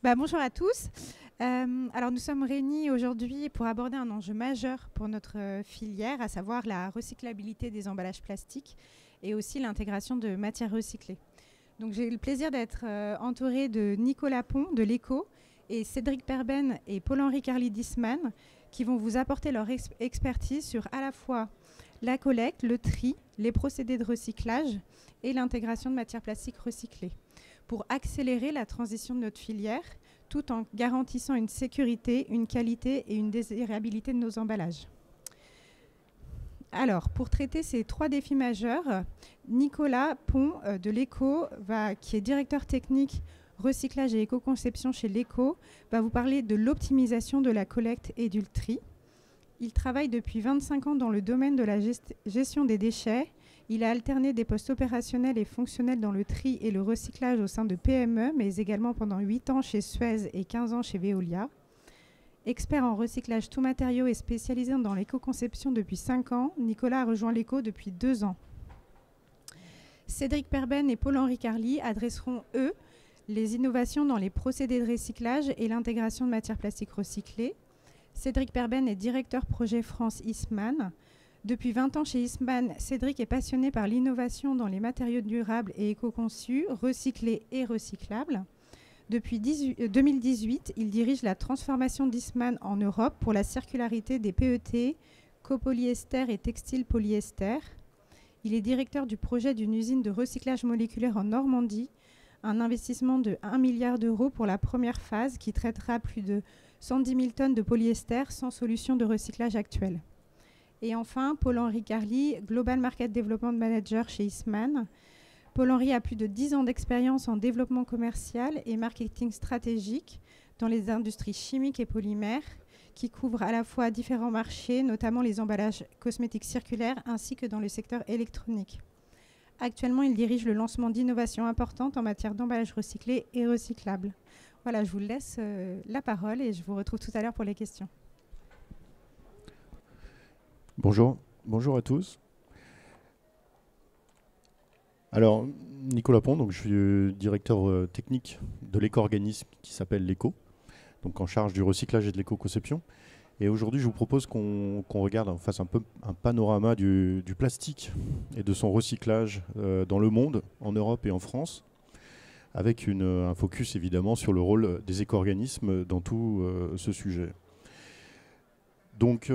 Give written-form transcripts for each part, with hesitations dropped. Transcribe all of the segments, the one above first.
Bonjour à tous. Alors nous sommes réunis aujourd'hui pour aborder un enjeu majeur pour notre filière, à savoir la recyclabilité des emballages plastiques et aussi l'intégration de matières recyclées. Donc j'ai le plaisir d'être entourée de Nicolas Pont de l'ECO et Cédric Perben et Paul-Henri Carly d'Eastman qui vont vous apporter leur expertise sur à la fois la collecte, le tri, les procédés de recyclage et l'intégration de matières plastiques recyclées pour accélérer la transition de notre filière tout en garantissant une sécurité, une qualité et une désirabilité de nos emballages. Alors, pour traiter ces trois défis majeurs, Nicolas Pont de l'ECO, qui est directeur technique recyclage et éco-conception chez l'ECO, va vous parler de l'optimisation de la collecte et du tri. Il travaille depuis 25 ans dans le domaine de la gestion des déchets. Il a alterné des postes opérationnels et fonctionnels dans le tri et le recyclage au sein de PME, mais également pendant 8 ans chez Suez et 15 ans chez Veolia. Expert en recyclage tout matériaux et spécialisé dans l'éco-conception depuis 5 ans, Nicolas a rejoint l'ECO depuis 2 ans. Cédric Perben et Paul-Henri Carly adresseront, eux, les innovations dans les procédés de recyclage et l'intégration de matières plastiques recyclées. Cédric Perben est directeur projet France Eastman. Depuis 20 ans chez Eastman, Cédric est passionné par l'innovation dans les matériaux durables et éco-conçus, recyclés et recyclables. Depuis 2018, il dirige la transformation d'Eastman en Europe pour la circularité des PET, copolyester et textile polyester. Il est directeur du projet d'une usine de recyclage moléculaire en Normandie, un investissement de 1 milliard d'euros pour la première phase qui traitera plus de 110 000 tonnes de polyester sans solution de recyclage actuelle. Et enfin, Paul-Henri Carly, Global Market Development Manager chez Eastman. Paul-Henri a plus de 10 ans d'expérience en développement commercial et marketing stratégique dans les industries chimiques et polymères qui couvrent à la fois différents marchés, notamment les emballages cosmétiques circulaires ainsi que dans le secteur électronique. Actuellement, il dirige le lancement d'innovations importantes en matière d'emballage recyclé et recyclable. Voilà, je vous laisse la parole et je vous retrouve tout à l'heure pour les questions. Bonjour à tous. Alors, Nicolas Pont, donc je suis directeur technique de l'éco-organisme qui s'appelle l'ECO, donc en charge du recyclage et de l'éco-conception. Et aujourd'hui, je vous propose qu'on regarde, on fasse un peu un panorama du plastique et de son recyclage dans le monde, en Europe et en France, avec un focus évidemment sur le rôle des éco-organismes dans tout ce sujet. Donc,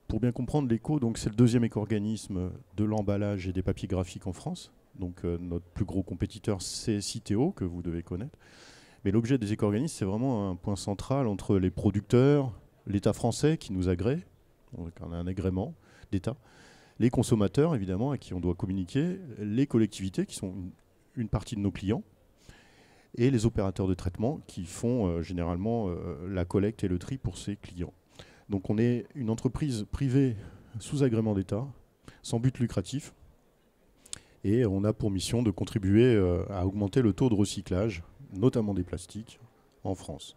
pour bien comprendre, l'ECO, c'est le deuxième éco-organisme de l'emballage et des papiers graphiques en France. Donc notre plus gros compétiteur, c'est Citeo, que vous devez connaître. Mais l'objet des éco-organismes, c'est vraiment un point central entre les producteurs, l'État français qui nous agrée, donc on a un agrément d'État, les consommateurs, évidemment, à qui on doit communiquer, les collectivités, qui sont une partie de nos clients, et les opérateurs de traitement qui font généralement la collecte et le tri pour ces clients. Donc on est une entreprise privée sous agrément d'État, sans but lucratif, et on a pour mission de contribuer à augmenter le taux de recyclage, notamment des plastiques, en France.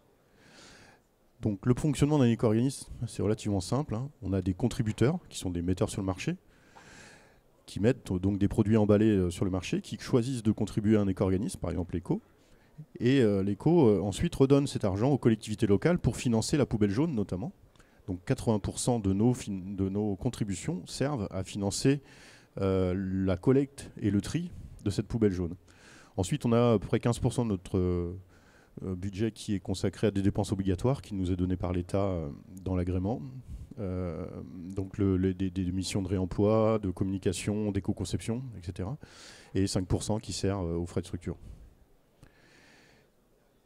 Donc le fonctionnement d'un éco-organisme, c'est relativement simple, hein. On a des contributeurs, qui sont des metteurs sur le marché, qui mettent donc des produits emballés sur le marché, qui choisissent de contribuer à un éco-organisme, par exemple l'ECO, et l'ECO ensuite redonne cet argent aux collectivités locales pour financer la poubelle jaune notamment. Donc 80% de nos contributions servent à financer la collecte et le tri de cette poubelle jaune. Ensuite, on a à peu près 15% de notre budget qui est consacré à des dépenses obligatoires qui nous est donné par l'État dans l'agrément. Donc des missions de réemploi, de communication, d'éco-conception, etc. Et 5% qui sert aux frais de structure.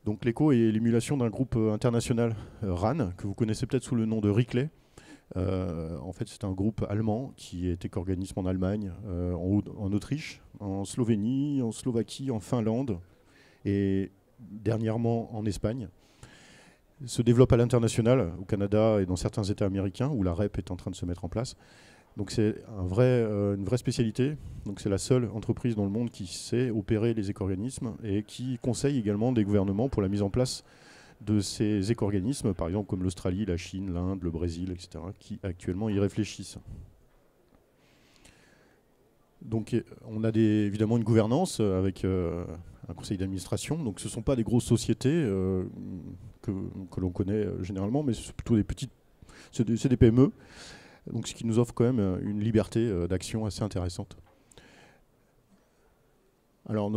Donc l'ECO est l'émulation d'un groupe international RAN, que vous connaissez peut-être sous le nom de Ricley. En fait, c'est un groupe allemand qui est éco-organisme en Allemagne, en Autriche, en Slovénie, en Slovaquie, en Finlande et dernièrement en Espagne. Il se développe à l'international, au Canada et dans certains États américains, où la REP est en train de se mettre en place. Donc c'est une vraie spécialité. Donc c'est la seule entreprise dans le monde qui sait opérer les éco-organismes et qui conseille également des gouvernements pour la mise en place de ces éco-organismes, par exemple comme l'Australie, la Chine, l'Inde, le Brésil, etc., qui actuellement y réfléchissent. Donc on a évidemment une gouvernance avec un conseil d'administration. Donc ce ne sont pas des grosses sociétés que l'on connaît généralement, mais c'est plutôt des petites, c'est des PME. Donc ce qui nous offre quand même une liberté d'action assez intéressante. Alors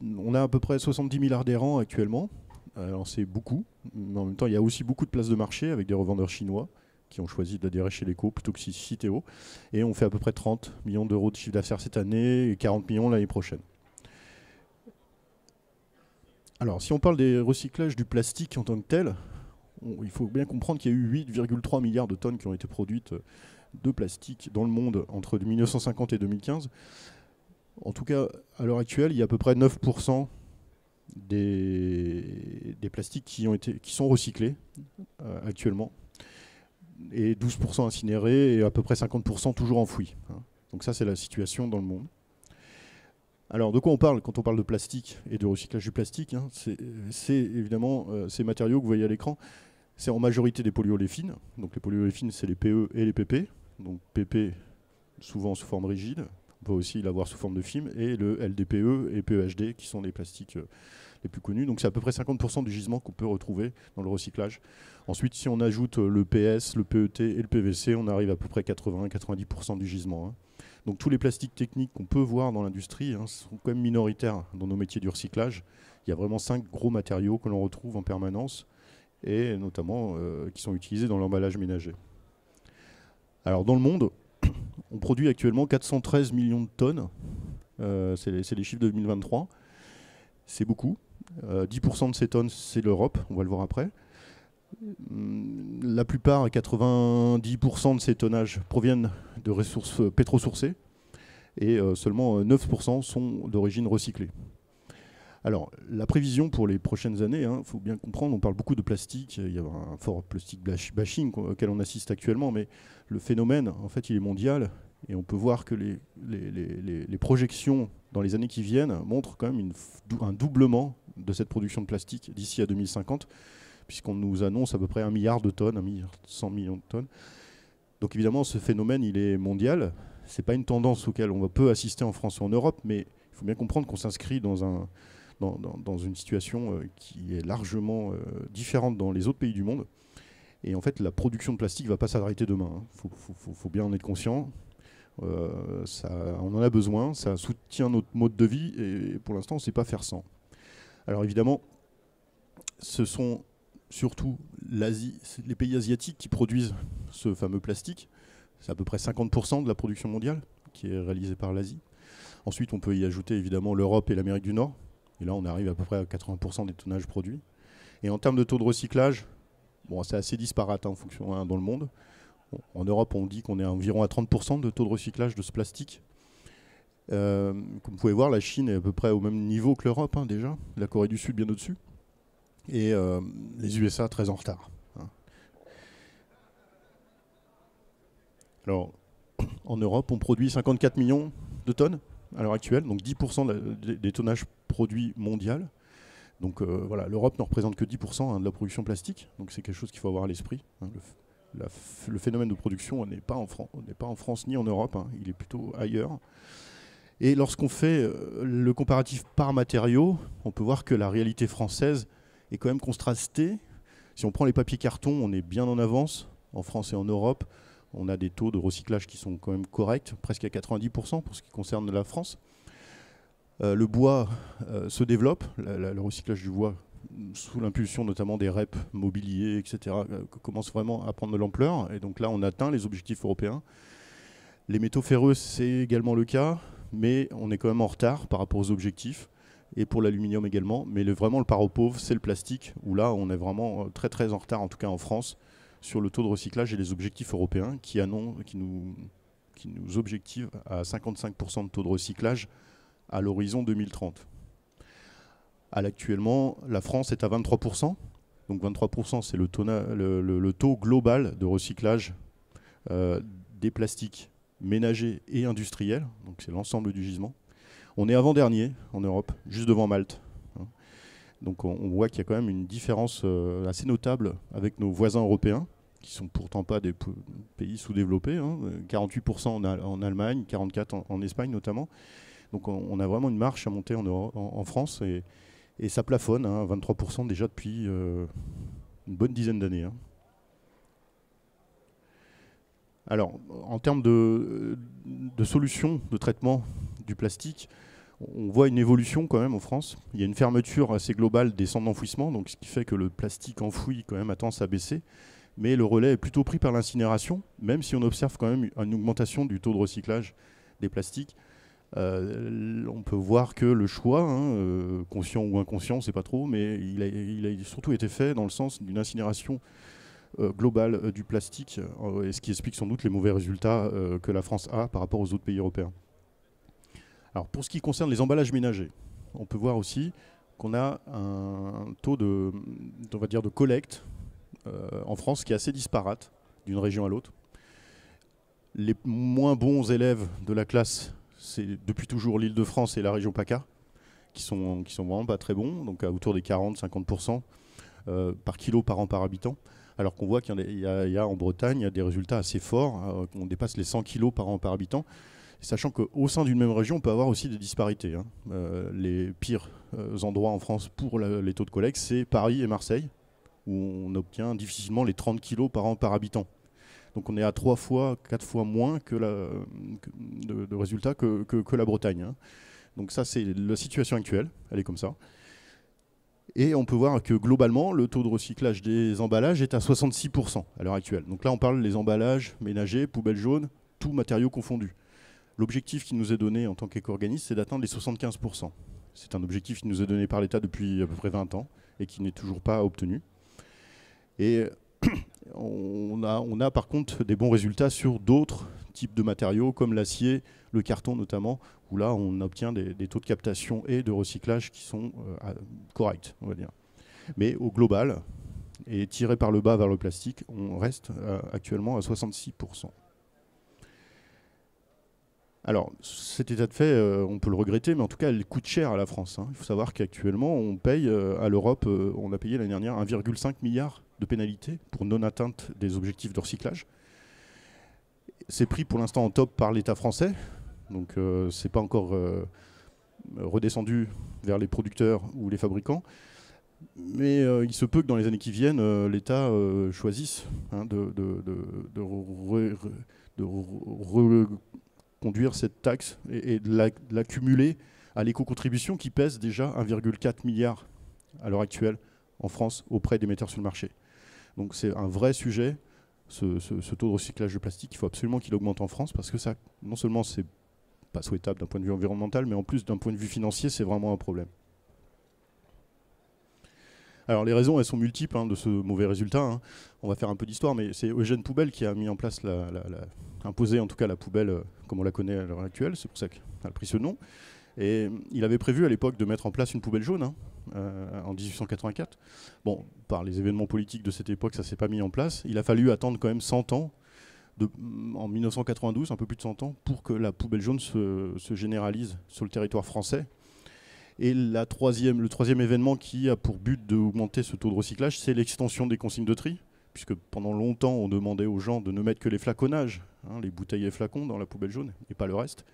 on a à peu près 70 000 adhérents actuellement. Alors c'est beaucoup, mais en même temps il y a aussi beaucoup de places de marché avec des revendeurs chinois qui ont choisi d'adhérer chez l'Eco plutôt que Citeo. Et on fait à peu près 30 millions d'euros de chiffre d'affaires cette année et 40 millions l'année prochaine. Alors, si on parle des recyclages du plastique en tant que tel, il faut bien comprendre qu'il y a eu 8,3 milliards de tonnes qui ont été produites de plastique dans le monde entre 1950 et 2015. En tout cas, à l'heure actuelle, il y a à peu près 9% des plastiques qui sont recyclés actuellement, et 12% incinérés et à peu près 50% toujours enfouis. Donc ça, c'est la situation dans le monde. Alors, de quoi on parle quand on parle de plastique et de recyclage du plastique, c'est évidemment ces matériaux que vous voyez à l'écran. C'est en majorité des polyoléfines. Donc les polyoléfines, c'est les PE et les PP. Donc PP, souvent sous forme rigide. On peut aussi l'avoir sous forme de film. Et le LDPE et PEHD, qui sont les plastiques les plus connus. Donc c'est à peu près 50% du gisement qu'on peut retrouver dans le recyclage. Ensuite, si on ajoute le PS, le PET et le PVC, on arrive à peu près 80-90% du gisement. Donc tous les plastiques techniques qu'on peut voir dans l'industrie sont quand même minoritaires dans nos métiers du recyclage. Il y a vraiment 5 gros matériaux que l'on retrouve en permanence et notamment qui sont utilisés dans l'emballage ménager. Alors dans le monde, on produit actuellement 413 millions de tonnes. C'est les chiffres de 2023. C'est beaucoup. 10% de ces tonnes, c'est l'Europe, on va le voir après. La plupart, 90% de ces tonnages proviennent de ressources pétrosourcées et seulement 9% sont d'origine recyclée. Alors, la prévision pour les prochaines années, faut bien comprendre, on parle beaucoup de plastique, il y a un fort plastique bashing auquel on assiste actuellement, mais le phénomène, en fait, il est mondial et on peut voir que les projections dans les années qui viennent montrent quand même un doublement de cette production de plastique d'ici à 2050. Puisqu'on nous annonce à peu près 1 milliard de tonnes, 1 milliard de tonnes. Donc évidemment, ce phénomène, il est mondial. Ce n'est pas une tendance auquel on peut assister en France ou en Europe, mais il faut bien comprendre qu'on s'inscrit dans une situation qui est largement différente dans les autres pays du monde. Et en fait, la production de plastique ne va pas s'arrêter demain. Faut bien en être conscient. On en a besoin, ça soutient notre mode de vie, et pour l'instant, on ne sait pas faire sans. Alors évidemment, ce sont surtout l'Asie, les pays asiatiques qui produisent ce fameux plastique. C'est à peu près 50% de la production mondiale qui est réalisée par l'Asie. Ensuite, on peut y ajouter évidemment l'Europe et l'Amérique du Nord. Et là, on arrive à peu près à 80% des tonnages produits. Et en termes de taux de recyclage, bon, c'est assez disparate en fonction dans le monde. En Europe, on dit qu'on est environ à 30% de taux de recyclage de ce plastique. Comme vous pouvez voir, la Chine est à peu près au même niveau que l'Europe déjà. La Corée du Sud bien au-dessus. Et les USA très en retard. Alors, en Europe, on produit 54 millions de tonnes à l'heure actuelle, donc 10% des tonnages produits mondial. Donc voilà, l'Europe ne représente que 10% de la production plastique, donc c'est quelque chose qu'il faut avoir à l'esprit. Le phénomène de production n'est pas en France ni en Europe, il est plutôt ailleurs. Et lorsqu'on fait le comparatif par matériaux, on peut voir que la réalité française est quand même contrastée. Si on prend les papiers cartons, on est bien en avance. En France et en Europe, on a des taux de recyclage qui sont quand même corrects, presque à 90% pour ce qui concerne la France. Le bois se développe, le recyclage du bois, sous l'impulsion notamment des REP mobiliers, etc., commence vraiment à prendre de l'ampleur. Et donc là, on atteint les objectifs européens. Les métaux ferreux, c'est également le cas, mais on est quand même en retard par rapport aux objectifs. Et pour l'aluminium également, mais vraiment le parent pauvre, c'est le plastique, où là on est vraiment très très en retard, en tout cas en France, sur le taux de recyclage et les objectifs européens qui nous objectivent à 55% de taux de recyclage à l'horizon 2030. Actuellement, la France est à 23%, donc 23% c'est le taux global de recyclage des plastiques ménagers et industriels, donc c'est l'ensemble du gisement. On est avant-dernier en Europe, juste devant Malte. Donc on voit qu'il y a quand même une différence assez notable avec nos voisins européens, qui ne sont pourtant pas des pays sous-développés, hein, 48% en Allemagne, 44% en Espagne notamment. Donc on a vraiment une marche à monter en France et ça plafonne, hein, 23% déjà depuis une bonne dizaine d'années. Hein. Alors, en termes de solutions de traitement du plastique, on voit une évolution quand même en France. Il y a une fermeture assez globale des centres d'enfouissement, donc ce qui fait que le plastique enfoui quand même a tendance à baisser. Mais le relais est plutôt pris par l'incinération, même si on observe quand même une augmentation du taux de recyclage des plastiques. On peut voir que le choix, hein, conscient ou inconscient, on ne sait pas trop, mais il a surtout été fait dans le sens d'une incinération globale du plastique, et ce qui explique sans doute les mauvais résultats que la France a par rapport aux autres pays européens. Alors pour ce qui concerne les emballages ménagers, on peut voir aussi qu'on a un taux on va dire de collecte en France qui est assez disparate d'une région à l'autre. Les moins bons élèves de la classe, c'est depuis toujours l'Île-de-France et la région PACA, qui sont vraiment pas très bons, donc à autour des 40-50% par kilo par an par habitant. Alors qu'on voit qu'il y a en Bretagne, il y a des résultats assez forts, on dépasse les 100 kilos par an par habitant, sachant qu'au sein d'une même région, on peut avoir aussi des disparités. Hein. Les pires endroits en France pour les taux de collecte, c'est Paris et Marseille, où on obtient difficilement les 30 kilos par an par habitant. Donc on est à 3 fois, 4 fois moins de résultats que la Bretagne. Hein. Donc ça, c'est la situation actuelle, elle est comme ça. Et on peut voir que globalement, le taux de recyclage des emballages est à 66% à l'heure actuelle. Donc là, on parle des emballages ménagers, poubelles jaunes, tout matériaux confondus. L'objectif qui nous est donné en tant qu'éco-organisme, c'est d'atteindre les 75%. C'est un objectif qui nous est donné par l'État depuis à peu près 20 ans et qui n'est toujours pas obtenu. Et on a par contre des bons résultats sur d'autres types de matériaux comme l'acier, le carton notamment, où là on obtient des taux de captation et de recyclage qui sont corrects, on va dire. Mais au global, et tiré par le bas vers le plastique, on reste actuellement à 66%. Alors, cet état de fait, on peut le regretter, mais en tout cas, elle coûte cher à la France. Hein. Il faut savoir qu'actuellement, on paye à l'Europe, on a payé l'année dernière 1,5 milliard de pénalités pour non-atteinte des objectifs de recyclage. C'est pris pour l'instant en top par l'État français, donc c'est pas encore redescendu vers les producteurs ou les fabricants. Mais il se peut que dans les années qui viennent, l'État choisisse hein, de conduire cette taxe et de l'accumuler à l'éco-contribution qui pèse déjà 1,4 milliard à l'heure actuelle en France auprès des metteurs sur le marché. Donc c'est un vrai sujet, ce taux de recyclage de plastique. Il faut absolument qu'il augmente en France parce que ça, non seulement c'est pas souhaitable d'un point de vue environnemental, mais en plus d'un point de vue financier, c'est vraiment un problème. Alors les raisons, elles sont multiples hein, de ce mauvais résultat. Hein. On va faire un peu d'histoire, mais c'est Eugène Poubelle qui a mis en place, imposé en tout cas la poubelle comme on la connaît à l'heure actuelle. C'est pour ça qu'elle a pris ce nom. Et il avait prévu à l'époque de mettre en place une poubelle jaune hein, en 1884. Bon, par les événements politiques de cette époque, ça ne s'est pas mis en place. Il a fallu attendre quand même 100 ans, en 1992, un peu plus de 100 ans, pour que la poubelle jaune se généralise sur le territoire français. Et le troisième événement qui a pour but d'augmenter ce taux de recyclage, c'est l'extension des consignes de tri, puisque pendant longtemps, on demandait aux gens de ne mettre que les flaconnages, hein, les bouteilles et flacons dans la poubelle jaune, et pas le reste.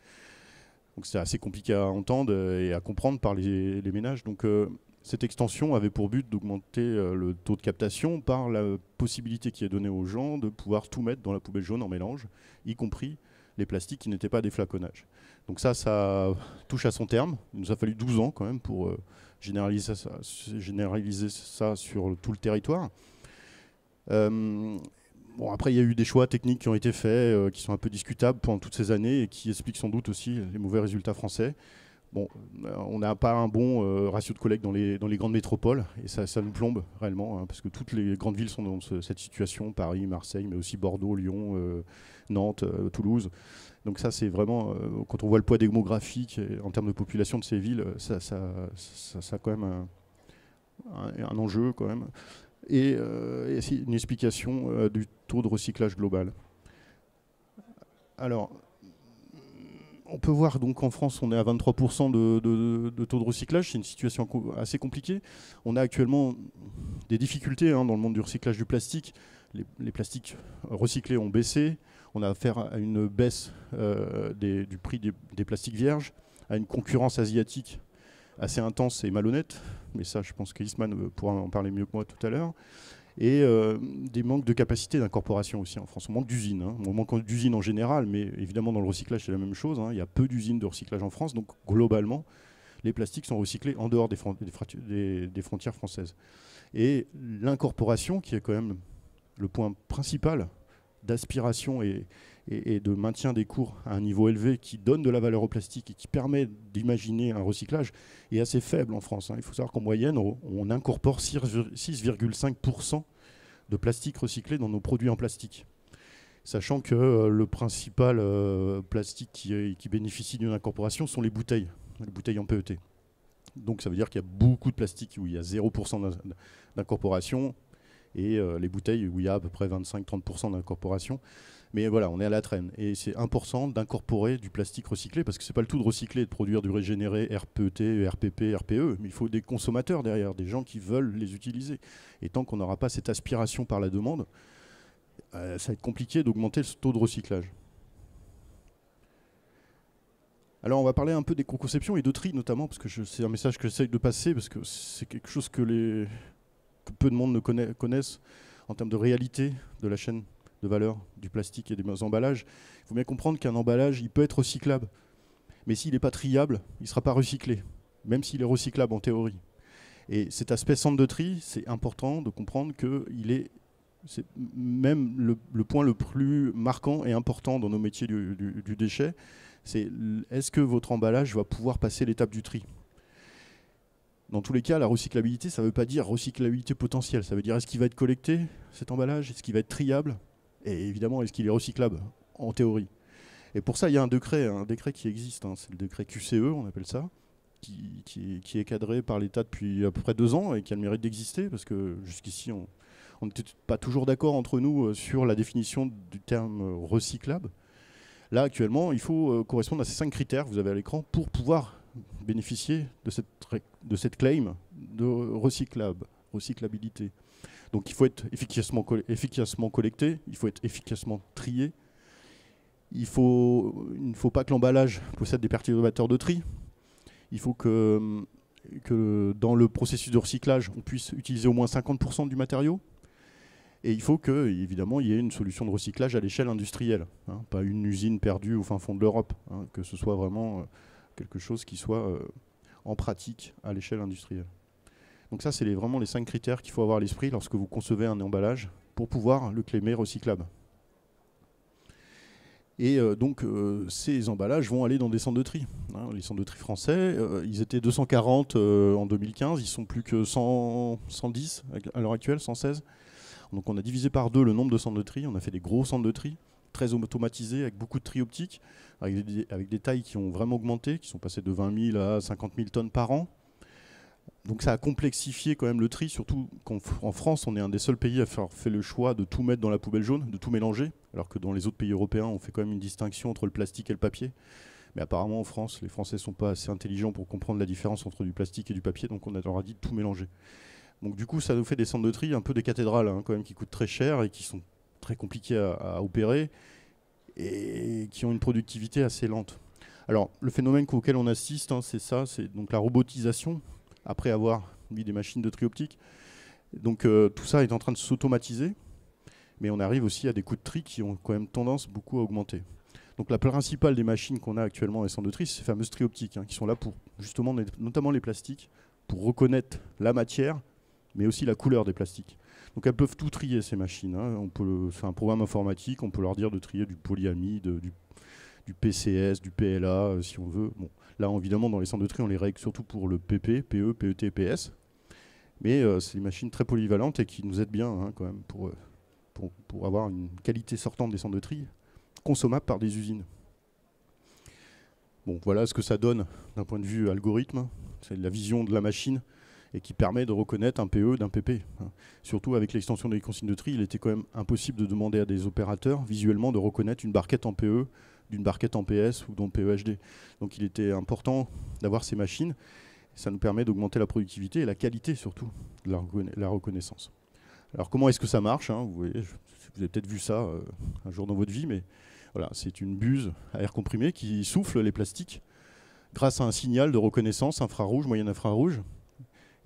Donc c'est assez compliqué à entendre et à comprendre par les ménages. Donc cette extension avait pour but d'augmenter le taux de captation par la possibilité qui est donnée aux gens de pouvoir tout mettre dans la poubelle jaune en mélange, y compris les plastiques qui n'étaient pas des flaconnages. Donc ça touche à son terme. Il nous a fallu 12 ans quand même pour généraliser ça sur tout le territoire. Bon, après, il y a eu des choix techniques qui ont été faits, qui sont un peu discutables pendant toutes ces années et qui expliquent sans doute aussi les mauvais résultats français. Bon, on n'a pas un bon ratio de collecte dans les grandes métropoles et ça nous plombe réellement, hein, parce que toutes les grandes villes sont dans cette situation, Paris, Marseille, mais aussi Bordeaux, Lyon, Nantes, Toulouse. Donc ça, c'est vraiment, quand on voit le poids démographique en termes de population de ces villes, ça a quand même un enjeu quand même. Et une explication du taux de recyclage global. Alors, on peut voir donc en France, on est à 23% de taux de recyclage. C'est une situation assez compliquée. On a actuellement des difficultés dans le monde du recyclage du plastique. Les plastiques recyclés ont baissé. On a affaire à une baisse du prix des plastiques vierges, à une concurrence asiatique assez intense et malhonnête. Mais ça, je pense qu'Eastman pourra en parler mieux que moi tout à l'heure. Et des manques de capacité d'incorporation aussi en France. On manque d'usines. On manque d'usines en général, mais évidemment dans le recyclage c'est la même chose. Il y a peu d'usines de recyclage en France, donc globalement les plastiques sont recyclés en dehors des frontières françaises. Et l'incorporation, qui est quand même le point principal d'aspiration et de maintien des cours à un niveau élevé, qui donne de la valeur au plastique et qui permet d'imaginer un recyclage, est assez faible en France. Il faut savoir qu'en moyenne, on incorpore 6,5% de plastique recyclé dans nos produits en plastique. Sachant que le principal plastique qui bénéficie d'une incorporation sont les bouteilles en PET. Donc ça veut dire qu'il y a beaucoup de plastique où il y a 0% d'incorporation, et les bouteilles où il y a à peu près 25-30% d'incorporation. Mais voilà, on est à la traîne. Et c'est important d'incorporer du plastique recyclé, parce que c'est pas le tout de recycler et de produire du régénéré RPET, RPP, RPE, mais il faut des consommateurs derrière, des gens qui veulent les utiliser. Et tant qu'on n'aura pas cette aspiration par la demande, ça va être compliqué d'augmenter le taux de recyclage. Alors on va parler un peu d'éco-conception et de tri notamment, parce que c'est un message que j'essaye de passer, parce que c'est quelque chose que peu de monde ne connaissent en termes de réalité de la chaîne de valeur du plastique et des emballages. Il faut bien comprendre qu'un emballage, il peut être recyclable, mais s'il n'est pas triable, il ne sera pas recyclé, même s'il est recyclable en théorie. Et cet aspect centre de tri, c'est important de comprendre que c'est même le point le plus marquant et important dans nos métiers du déchet, c'est est-ce que votre emballage va pouvoir passer l'étape du tri ? Dans tous les cas, la recyclabilité, ça ne veut pas dire recyclabilité potentielle. Ça veut dire est-ce qu'il va être collecté, cet emballage ? Est-ce qu'il va être triable ? Et évidemment, est-ce qu'il est recyclable, en théorie ? Et pour ça, il y a un décret qui existe. C'est le décret QCE, on appelle ça, qui est cadré par l'État depuis à peu près 2 ans et qui a le mérite d'exister, parce que jusqu'ici, on n'était pas toujours d'accord entre nous sur la définition du terme recyclable. Là, actuellement, il faut correspondre à ces 5 critères que vous avez à l'écran pour pouvoir bénéficier de cette claim de recyclabilité. Donc il faut être efficacement collecté, il faut être efficacement trié. Il ne faut pas que l'emballage possède des perturbateurs de tri. Il faut que dans le processus de recyclage, on puisse utiliser au moins 50% du matériau. Et il faut qu'évidemment, il y ait une solution de recyclage à l'échelle industrielle. Pas une usine perdue au fin fond de l'Europe. Que ce soit vraiment quelque chose qui soit en pratique à l'échelle industrielle. Donc ça, c'est vraiment les 5 critères qu'il faut avoir à l'esprit lorsque vous concevez un emballage pour pouvoir le claimer recyclable. Et donc, ces emballages vont aller dans des centres de tri. Les centres de tri français, ils étaient 240 en 2015, ils sont plus que 110 à l'heure actuelle, 116. Donc on a divisé par 2 le nombre de centres de tri, on a fait des gros centres de tri, très automatisés, avec beaucoup de tri optique, avec des tailles qui ont vraiment augmenté, qui sont passées de 20 000 à 50 000 tonnes par an. Donc ça a complexifié quand même le tri, surtout qu'en France, on est un des seuls pays à avoir fait le choix de tout mettre dans la poubelle jaune, de tout mélanger, alors que dans les autres pays européens, on fait quand même une distinction entre le plastique et le papier. Mais apparemment en France, les Français ne sont pas assez intelligents pour comprendre la différence entre du plastique et du papier, donc on leur a dit de tout mélanger. Donc du coup, ça nous fait des centres de tri, un peu des cathédrales, quand même, qui coûtent très cher et qui sont très compliqués à opérer et qui ont une productivité assez lente. Alors, le phénomène auquel on assiste, c'est ça, c'est donc la robotisation, après avoir mis des machines de tri optique. Donc tout ça est en train de s'automatiser, mais on arrive aussi à des coûts de tri qui ont quand même tendance beaucoup à augmenter. Donc la principale des machines qu'on a actuellement dans les centres de tri, c'est ces fameuses tri optiques, qui sont là pour, justement, notamment les plastiques, pour reconnaître la matière, mais aussi la couleur des plastiques. Donc elles peuvent tout trier, ces machines. C'est un programme informatique, on peut leur dire de trier du polyamide, du PCS, du PLA, si on veut. Bon, là, évidemment, dans les centres de tri, on les règle surtout pour le PP, PE, PET et PS. Mais c'est des machines très polyvalentes et qui nous aident bien quand même pour avoir une qualité sortante des centres de tri consommable par des usines. Bon, voilà ce que ça donne d'un point de vue algorithme. C'est la vision de la machine et qui permet de reconnaître un PE d'un PP. Surtout avec l'extension des consignes de tri, il était quand même impossible de demander à des opérateurs visuellement de reconnaître une barquette en PE d'une barquette en PS ou dans PEHD. Donc il était important d'avoir ces machines. Ça nous permet d'augmenter la productivité et la qualité surtout de la reconnaissance. Alors comment est-ce que ça marche, hein, vous avez peut-être vu ça un jour dans votre vie, mais voilà, c'est une buse à air comprimé qui souffle les plastiques grâce à un signal de reconnaissance infrarouge, moyen infrarouge,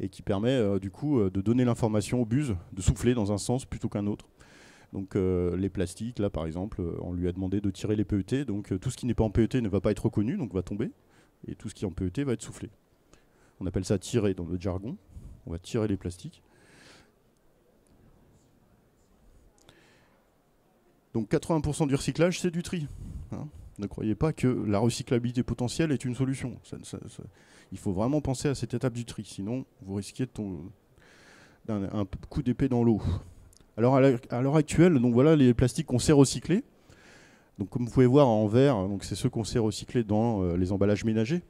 et qui permet du coup de donner l'information aux buses, de souffler dans un sens plutôt qu'un autre. Donc les plastiques, là par exemple, on lui a demandé de tirer les PET, donc tout ce qui n'est pas en PET ne va pas être reconnu, donc va tomber, et tout ce qui est en PET va être soufflé. On appelle ça tirer dans le jargon, on va tirer les plastiques. Donc 80% du recyclage, c'est du tri. Hein. Ne croyez pas que la recyclabilité potentielle est une solution. Il faut vraiment penser à cette étape du tri, sinon vous risquez un coup d'épée dans l'eau. Alors à l'heure actuelle, donc voilà les plastiques qu'on sait recycler. Donc comme vous pouvez voir en vert, c'est ceux qu'on sait recycler dans les emballages ménagers.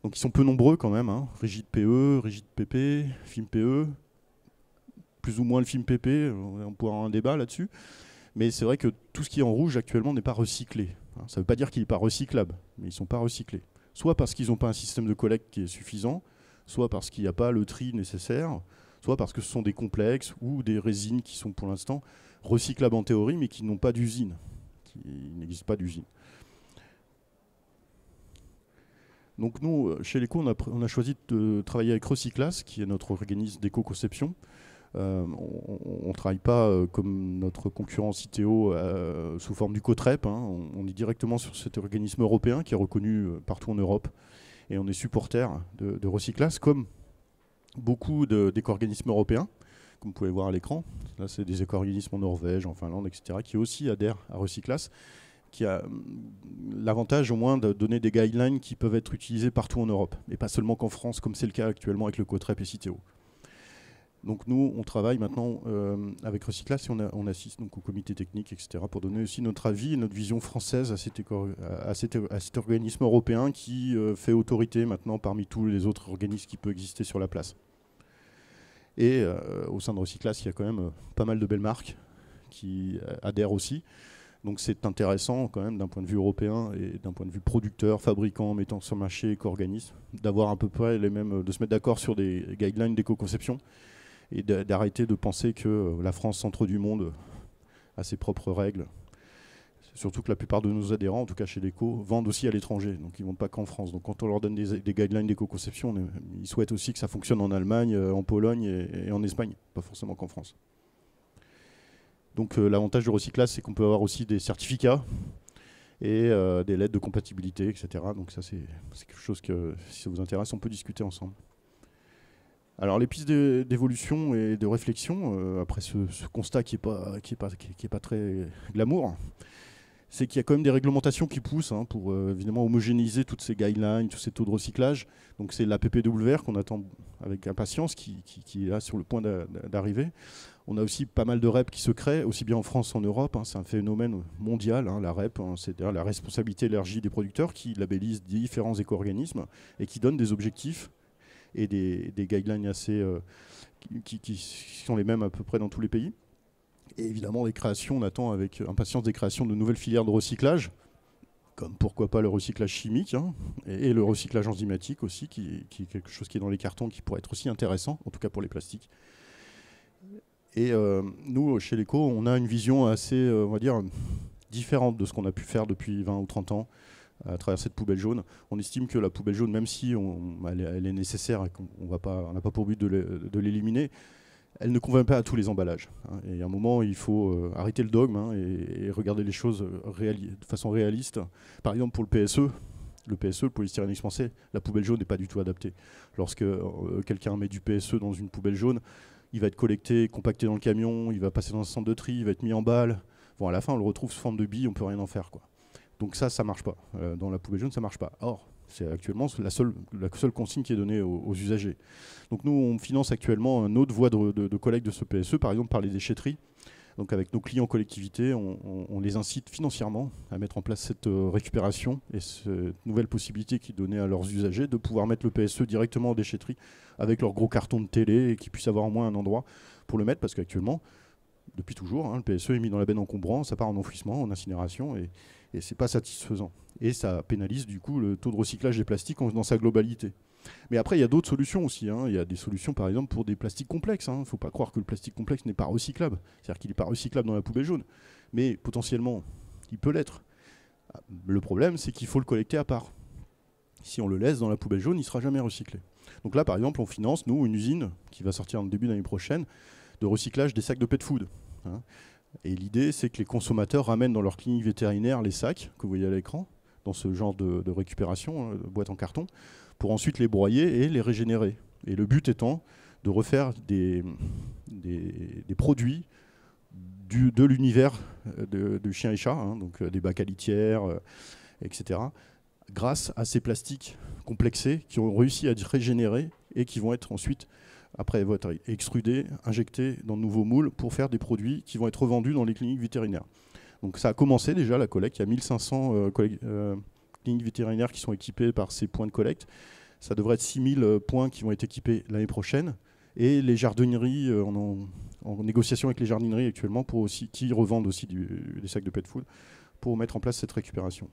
Donc ils sont peu nombreux quand même, hein. Rigide PE, rigide PP, film PE, plus ou moins le film PP, on pourra avoir un débat là-dessus. Mais c'est vrai que tout ce qui est en rouge actuellement n'est pas recyclé. Ça ne veut pas dire qu'il n'est pas recyclable, mais ils ne sont pas recyclés. Soit parce qu'ils n'ont pas un système de collecte qui est suffisant, soit parce qu'il n'y a pas le tri nécessaire, soit parce que ce sont des complexes ou des résines qui sont pour l'instant recyclables en théorie, mais qui n'ont pas d'usine. Il n'existe pas d'usine. Donc nous, chez l'ECO, on a choisi de travailler avec Recyclas, qui est notre organisme d'éco-conception. On ne travaille pas comme notre concurrent Citeo sous forme du COTREP. Hein. On est directement sur cet organisme européen qui est reconnu partout en Europe. Et on est supporter de Recyclas, comme beaucoup d'éco-organismes européens, comme vous pouvez voir à l'écran. Là, c'est des éco-organismes en Norvège, en Finlande, etc., qui aussi adhèrent à Recyclas, qui a l'avantage au moins de donner des guidelines qui peuvent être utilisés partout en Europe, et pas seulement qu'en France, comme c'est le cas actuellement avec le COTREP et Citeo. Donc nous, on travaille maintenant avec Recyclas et on assiste donc au comité technique, etc., pour donner aussi notre avis et notre vision française à cet organisme européen qui fait autorité maintenant parmi tous les autres organismes qui peuvent exister sur la place. Et au sein de Recyclas, il y a quand même pas mal de belles marques qui adhèrent aussi. Donc c'est intéressant quand même d'un point de vue européen et d'un point de vue producteur, fabricant, mettant sur le marché, éco-organisme, d'avoir à peu près les mêmes, de se mettre d'accord sur des guidelines d'éco-conception et d'arrêter de penser que la France, centre du monde, a ses propres règles. Surtout que la plupart de nos adhérents, en tout cas chez l'ECO, vendent aussi à l'étranger, donc ils ne vendent pas qu'en France. Donc quand on leur donne des guidelines d'éco-conception, ils souhaitent aussi que ça fonctionne en Allemagne, en Pologne et en Espagne, pas forcément qu'en France. Donc l'avantage du Recyclas, c'est qu'on peut avoir aussi des certificats et des lettres de compatibilité, etc. Donc ça, c'est quelque chose que, si ça vous intéresse, on peut discuter ensemble. Alors les pistes d'évolution et de réflexion, après ce constat qui est pas très glamour, c'est qu'il y a quand même des réglementations qui poussent pour évidemment homogénéiser toutes ces guidelines, tous ces taux de recyclage. Donc c'est la PPWR qu'on attend avec impatience, qui est là sur le point d'arriver. On a aussi pas mal de REP qui se créent, aussi bien en France qu'en Europe. C'est un phénomène mondial, la REP, c'est-à-dire la responsabilité élargie des producteurs, qui labellise différents éco-organismes et qui donne des objectifs et des guidelines assez, qui sont les mêmes à peu près dans tous les pays. Et évidemment, les créations, on attend avec impatience des créations de nouvelles filières de recyclage, comme pourquoi pas le recyclage chimique, et le recyclage enzymatique aussi, qui est quelque chose qui est dans les cartons, qui pourrait être aussi intéressant, en tout cas pour les plastiques. Et nous, chez l'ECO, on a une vision assez, on va dire, différente de ce qu'on a pu faire depuis 20 ou 30 ans à travers cette poubelle jaune. On estime que la poubelle jaune, même si elle est nécessaire et qu'on n'a pas pour but de l'éliminer, elle ne convainc pas à tous les emballages. Et à un moment, il faut arrêter le dogme et regarder les choses de façon réaliste. Par exemple, pour le PSE, le polystyrène expansé, la poubelle jaune n'est pas du tout adaptée. Lorsque quelqu'un met du PSE dans une poubelle jaune, il va être collecté, compacté dans le camion, il va passer dans un centre de tri, il va être mis en balle. Bon, à la fin, on le retrouve sous forme de billes, on ne peut rien en faire, quoi. Donc ça ne marche pas. Dans la poubelle jaune, ça ne marche pas. Or, c'est actuellement la seule consigne qui est donnée aux usagers. Donc nous, on finance actuellement une autre voie de collecte de ce PSE, par exemple par les déchetteries. Donc avec nos clients collectivités, on les incite financièrement à mettre en place cette récupération et cette nouvelle possibilité qui est donnée à leurs usagers de pouvoir mettre le PSE directement en déchetterie avec leur gros carton de télé et qu'ils puissent avoir au moins un endroit pour le mettre, parce qu'actuellement, depuis toujours, le PSE est mis dans la benne encombrant, ça part en enfouissement, en incinération, et c'est pas satisfaisant. Et ça pénalise du coup le taux de recyclage des plastiques dans sa globalité. Mais après, il y a d'autres solutions aussi, hein. Il y a des solutions, par exemple, pour des plastiques complexes, hein. Il ne faut pas croire que le plastique complexe n'est pas recyclable. C'est-à-dire qu'il n'est pas recyclable dans la poubelle jaune. Mais potentiellement, il peut l'être. Le problème, c'est qu'il faut le collecter à part. Si on le laisse dans la poubelle jaune, il ne sera jamais recyclé. Donc là, par exemple, on finance, nous, une usine qui va sortir en début d'année prochaine, de recyclage des sacs de pet food, hein. Et l'idée, c'est que les consommateurs ramènent dans leur clinique vétérinaire les sacs que vous voyez à l'écran, dans ce genre de récupération, de boîte en carton, pour ensuite les broyer et les régénérer. Et le but étant de refaire des produits de l'univers du chien et chat, hein, donc des bacs à litière, etc., grâce à ces plastiques complexés qui ont réussi à être régénérés et qui vont être ensuite, après être extrudés, injectés dans de nouveaux moules pour faire des produits qui vont être revendus dans les cliniques vétérinaires. Donc ça a commencé déjà la collecte, il y a 1500 cliniques vétérinaires qui sont équipées par ces points de collecte. Ça devrait être 6000 points qui vont être équipés l'année prochaine. Et les jardineries, en négociation avec les jardineries actuellement, qui revendent aussi des sacs de pet food, pour mettre en place cette récupération.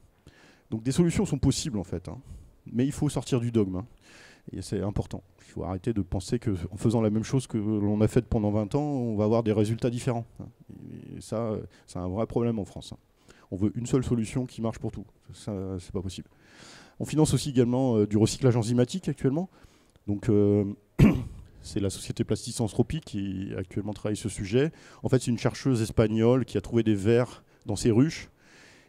Donc des solutions sont possibles en fait, hein. Mais il faut sortir du dogme, hein. Et c'est important. Il faut arrêter de penser qu'en faisant la même chose que l'on a fait pendant 20 ans, on va avoir des résultats différents, hein. Et ça, c'est un vrai problème en France, hein. On veut une seule solution qui marche pour tout. Ça, c'est pas possible. On finance aussi également du recyclage enzymatique actuellement. Donc c'est la société Plasticenthropie qui actuellement travaille ce sujet. En fait, c'est une chercheuse espagnole qui a trouvé des vers dans ses ruches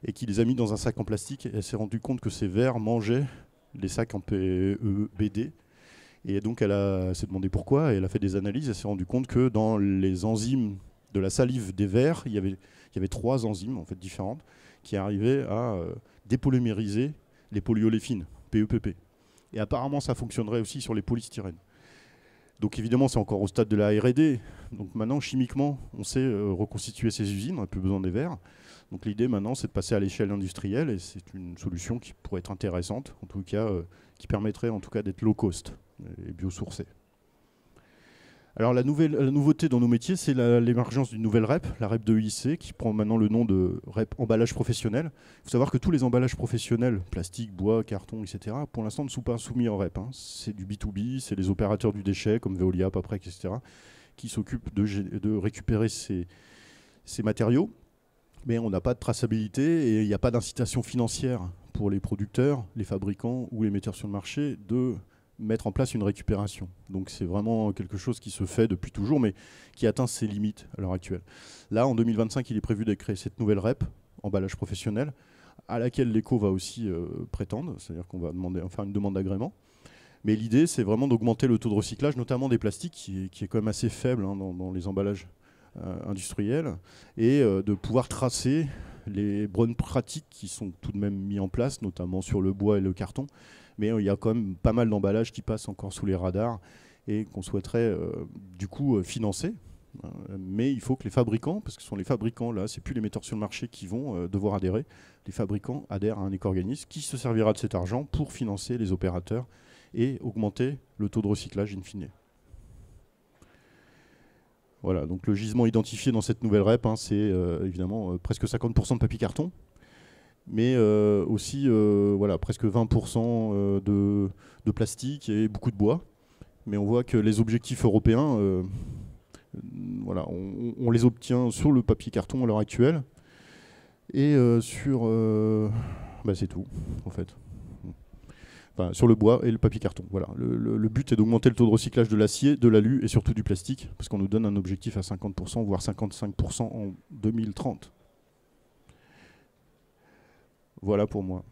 et qui les a mis dans un sac en plastique. Et elle s'est rendue compte que ces vers mangeaient les sacs en PEBD. Et donc elle s'est demandé pourquoi, et elle a fait des analyses. Elle s'est rendue compte que dans les enzymes de la salive des vers, il y avait 3 enzymes en fait, différentes qui arrivaient à dépolymériser les polyoléfines, PEPP. Et apparemment, ça fonctionnerait aussi sur les polystyrènes. Donc évidemment, c'est encore au stade de la R&D. Donc maintenant, chimiquement, on sait reconstituer ces usines, on n'a plus besoin des vers. Donc l'idée maintenant, c'est de passer à l'échelle industrielle, et c'est une solution qui pourrait être intéressante, en tout cas, qui permettrait en tout cas d'être low cost et biosourcée. Alors la nouveauté dans nos métiers, c'est l'émergence d'une nouvelle REP, la REP de EIC, qui prend maintenant le nom de REP emballage professionnel. Il faut savoir que tous les emballages professionnels, plastique, bois, carton, etc., pour l'instant ne sont pas soumis en REP, hein. C'est du B2B, c'est les opérateurs du déchet, comme Veolia, Paprec, etc., qui s'occupent de récupérer ces matériaux. Mais on n'a pas de traçabilité et il n'y a pas d'incitation financière pour les producteurs, les fabricants ou les metteurs sur le marché de mettre en place une récupération. Donc c'est vraiment quelque chose qui se fait depuis toujours, mais qui atteint ses limites à l'heure actuelle. Là, en 2025, il est prévu de créer cette nouvelle REP, emballage professionnel, à laquelle l'ECO va aussi prétendre, c'est-à-dire qu'on va faire une demande d'agrément. Mais l'idée, c'est vraiment d'augmenter le taux de recyclage, notamment des plastiques, qui est quand même assez faible, hein, dans les emballages industriels, et de pouvoir tracer les bonnes pratiques qui sont tout de même mises en place, notamment sur le bois et le carton. Mais il y a quand même pas mal d'emballages qui passent encore sous les radars et qu'on souhaiterait du coup financer. Mais il faut que les fabricants, parce que ce sont les fabricants là, c'est plus les metteurs sur le marché qui vont devoir adhérer, les fabricants adhèrent à un éco-organisme qui se servira de cet argent pour financer les opérateurs et augmenter le taux de recyclage in fine. Voilà, donc le gisement identifié dans cette nouvelle REP, hein, c'est évidemment presque 50% de papier carton, mais aussi voilà, presque 20% de plastique et beaucoup de bois. Mais on voit que les objectifs européens, voilà, on les obtient sur le papier carton à l'heure actuelle. Et c'est tout, en fait. Enfin, sur le bois et le papier carton. Voilà. Le but est d'augmenter le taux de recyclage de l'acier, de l'alu et surtout du plastique, parce qu'on nous donne un objectif à 50%, voire 55% en 2030. Voilà pour moi.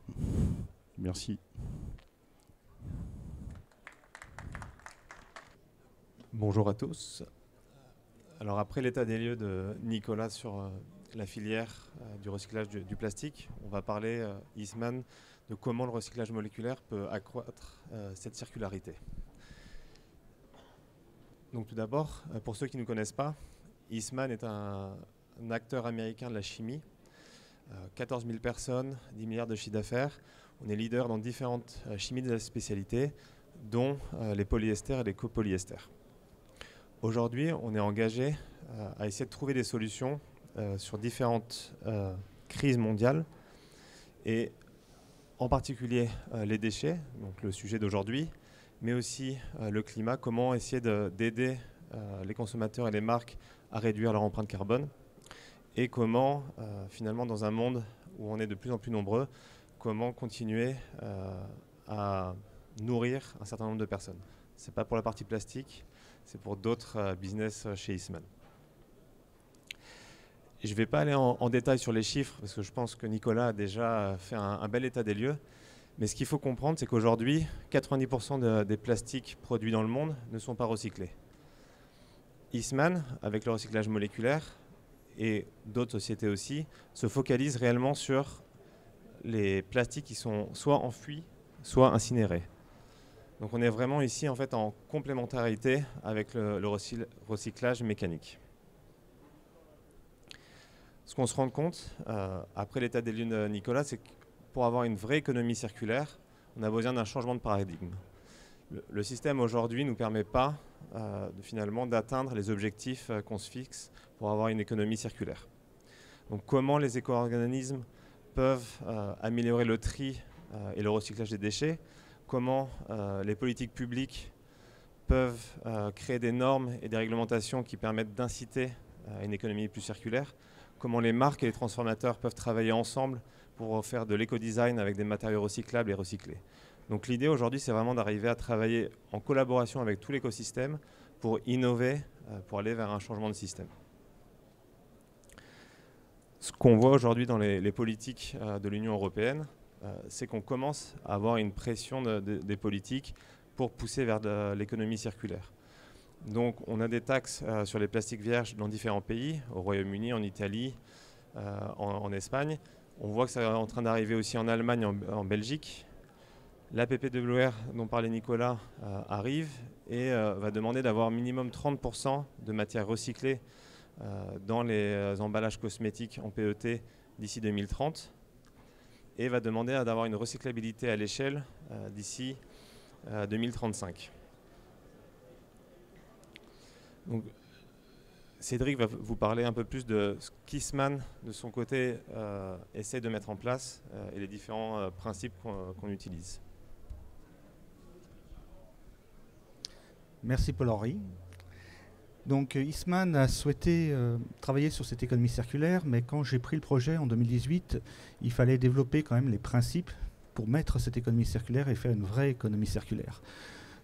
Merci. Bonjour à tous. Alors après l'état des lieux de Nicolas sur la filière du recyclage du plastique, on va parler, Eastman, de comment le recyclage moléculaire peut accroître cette circularité. Donc tout d'abord, pour ceux qui ne nous connaissent pas, Eastman est un acteur américain de la chimie. 14 000 personnes, 10 milliards de chiffre d'affaires. On est leader dans différentes chimies de la spécialité, dont les polyesters et les copolyesters. Aujourd'hui, on est engagé à essayer de trouver des solutions sur différentes crises mondiales, et en particulier les déchets, donc le sujet d'aujourd'hui, mais aussi le climat, comment essayer d'aider les consommateurs et les marques à réduire leur empreinte carbone, et comment, finalement, dans un monde où on est de plus en plus nombreux, comment continuer à nourrir un certain nombre de personnes. Ce n'est pas pour la partie plastique, c'est pour d'autres business chez Eastman. Je ne vais pas aller en détail sur les chiffres, parce que je pense que Nicolas a déjà fait un bel état des lieux. Mais ce qu'il faut comprendre, c'est qu'aujourd'hui, 90% des plastiques produits dans le monde ne sont pas recyclés. Eastman, avec le recyclage moléculaire, et d'autres sociétés aussi, se focalise réellement sur les plastiques qui sont soit enfouis, soit incinérés. Donc on est vraiment ici en fait en complémentarité avec le recyclage mécanique. Ce qu'on se rend compte, après l'état des lieux de Nicolas, c'est que pour avoir une vraie économie circulaire, on a besoin d'un changement de paradigme. Le système aujourd'hui ne nous permet pas finalement d'atteindre les objectifs qu'on se fixe pour avoir une économie circulaire. Donc comment les éco-organismes peuvent améliorer le tri et le recyclage des déchets, comment les politiques publiques peuvent créer des normes et des réglementations qui permettent d'inciter à une économie plus circulaire, comment les marques et les transformateurs peuvent travailler ensemble pour faire de l'éco-design avec des matériaux recyclables et recyclés. Donc l'idée aujourd'hui, c'est vraiment d'arriver à travailler en collaboration avec tout l'écosystème pour innover, pour aller vers un changement de système. Ce qu'on voit aujourd'hui dans les politiques de l'Union européenne, c'est qu'on commence à avoir une pression des politiques pour pousser vers l'économie circulaire. Donc on a des taxes sur les plastiques vierges dans différents pays, au Royaume-Uni, en Italie, en Espagne. On voit que ça est en train d'arriver aussi en Allemagne, en Belgique. La PPWR dont parlait Nicolas arrive et va demander d'avoir minimum 30% de matières recyclées dans les emballages cosmétiques en PET d'ici 2030 et va demander d'avoir une recyclabilité à l'échelle d'ici 2035. Donc, Cédric va vous parler un peu plus de ce qu'Eastman, de son côté, essaie de mettre en place et les différents principes qu'on utilise. Merci Paul-Henri. Donc Eastman a souhaité travailler sur cette économie circulaire, mais quand j'ai pris le projet en 2018, il fallait développer quand même les principes pour mettre cette économie circulaire et faire une vraie économie circulaire.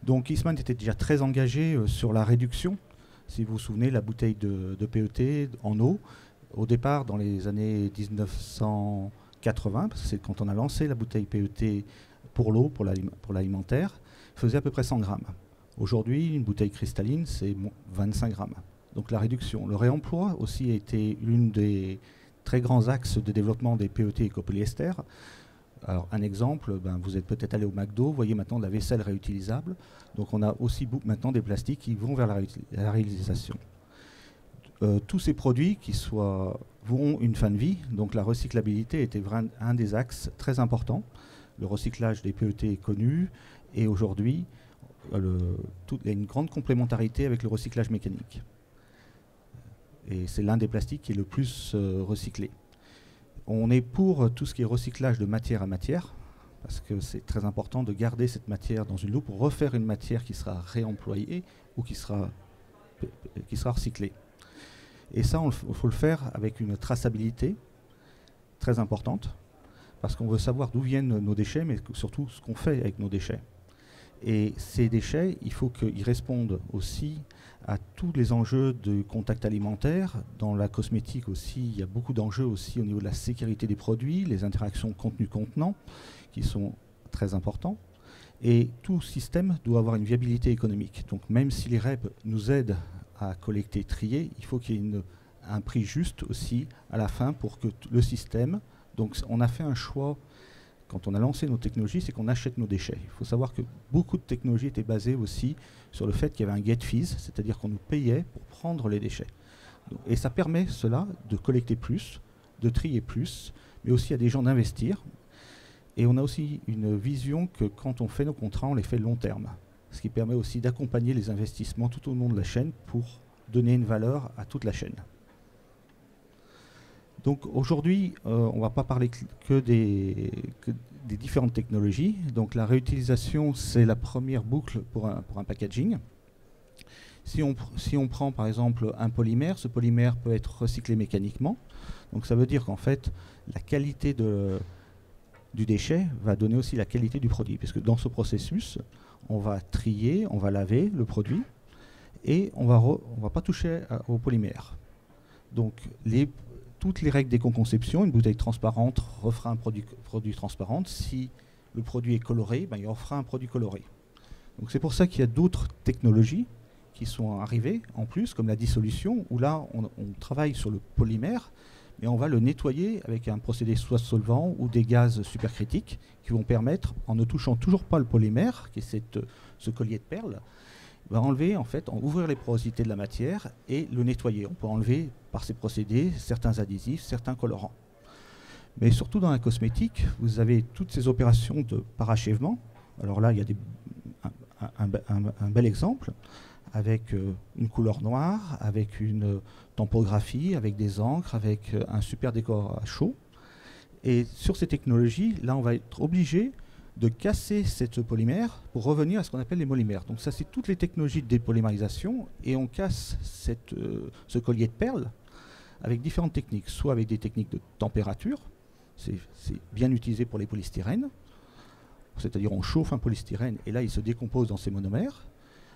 Donc Eastman était déjà très engagé sur la réduction. Si vous vous souvenez, la bouteille de PET en eau, au départ dans les années 1980, parce que c'est quand on a lancé la bouteille PET pour l'eau, pour l'alimentaire, faisait à peu près 100 grammes. Aujourd'hui, une bouteille cristalline, c'est 25 grammes. Donc la réduction. Le réemploi aussi a été l'une des très grands axes de développement des PET et copolyester. Alors un exemple, vous êtes peut-être allé au McDo, vous voyez maintenant de la vaisselle réutilisable. Donc on a aussi maintenant des plastiques qui vont vers la réutilisation. Tous ces produits qui ont une fin de vie, donc la recyclabilité était un des axes très importants. Le recyclage des PET est connu et aujourd'hui, il y a une grande complémentarité avec le recyclage mécanique. Et c'est l'un des plastiques qui est le plus recyclé. On est pour tout ce qui est recyclage de matière à matière, parce que c'est très important de garder cette matière dans une loupe pour refaire une matière qui sera réemployée ou qui sera recyclée. Et ça, il faut le faire avec une traçabilité très importante, parce qu'on veut savoir d'où viennent nos déchets, mais surtout ce qu'on fait avec nos déchets. Et ces déchets, il faut qu'ils répondent aussi à tous les enjeux de contact alimentaire. Dans la cosmétique aussi, il y a beaucoup d'enjeux aussi au niveau de la sécurité des produits, les interactions contenu-contenant, qui sont très importants. Et tout système doit avoir une viabilité économique. Donc même si les REP nous aident à collecter, trier, il faut qu'il y ait un prix juste aussi à la fin pour que le système... Donc on a fait un choix... Quand on a lancé nos technologies, c'est qu'on achète nos déchets. Il faut savoir que beaucoup de technologies étaient basées aussi sur le fait qu'il y avait un get fees, c'est-à-dire qu'on nous payait pour prendre les déchets. Et ça permet cela de collecter plus, de trier plus, mais aussi à des gens d'investir. Et on a aussi une vision que quand on fait nos contrats, on les fait long terme. Ce qui permet aussi d'accompagner les investissements tout au long de la chaîne pour donner une valeur à toute la chaîne. Donc aujourd'hui, on ne va pas parler que des différentes technologies. Donc la réutilisation, c'est la première boucle pour un packaging. Si on prend par exemple un polymère, ce polymère peut être recyclé mécaniquement. Donc ça veut dire qu'en fait, la qualité du déchet va donner aussi la qualité du produit. Puisque dans ce processus, on va trier, on va laver le produit et on va pas toucher au polymère. Donc toutes les règles d'éco-conception, une bouteille transparente refera un produit transparent. Si le produit est coloré, ben, il refera un produit coloré. Donc c'est pour ça qu'il y a d'autres technologies qui sont arrivées en plus, comme la dissolution, où là on travaille sur le polymère, mais on va le nettoyer avec un procédé soit solvant ou des gaz supercritiques qui vont permettre, en ne touchant toujours pas le polymère, qui est ce collier de perles, va enlever, en fait, ouvrir les porosités de la matière et le nettoyer. On peut enlever par ces procédés certains adhésifs, certains colorants. Mais surtout dans la cosmétique, vous avez toutes ces opérations de parachèvement. Alors là, il y a un bel exemple avec une couleur noire, avec une tampographie, avec des encres, avec un super décor à chaud. Et sur ces technologies, là, on va être obligé de casser cette polymère pour revenir à ce qu'on appelle les monomères. Donc ça, c'est toutes les technologies de dépolymérisation, et on casse ce collier de perles avec différentes techniques, soit avec des techniques de température, c'est bien utilisé pour les polystyrènes, c'est-à-dire on chauffe un polystyrène et là il se décompose dans ses monomères,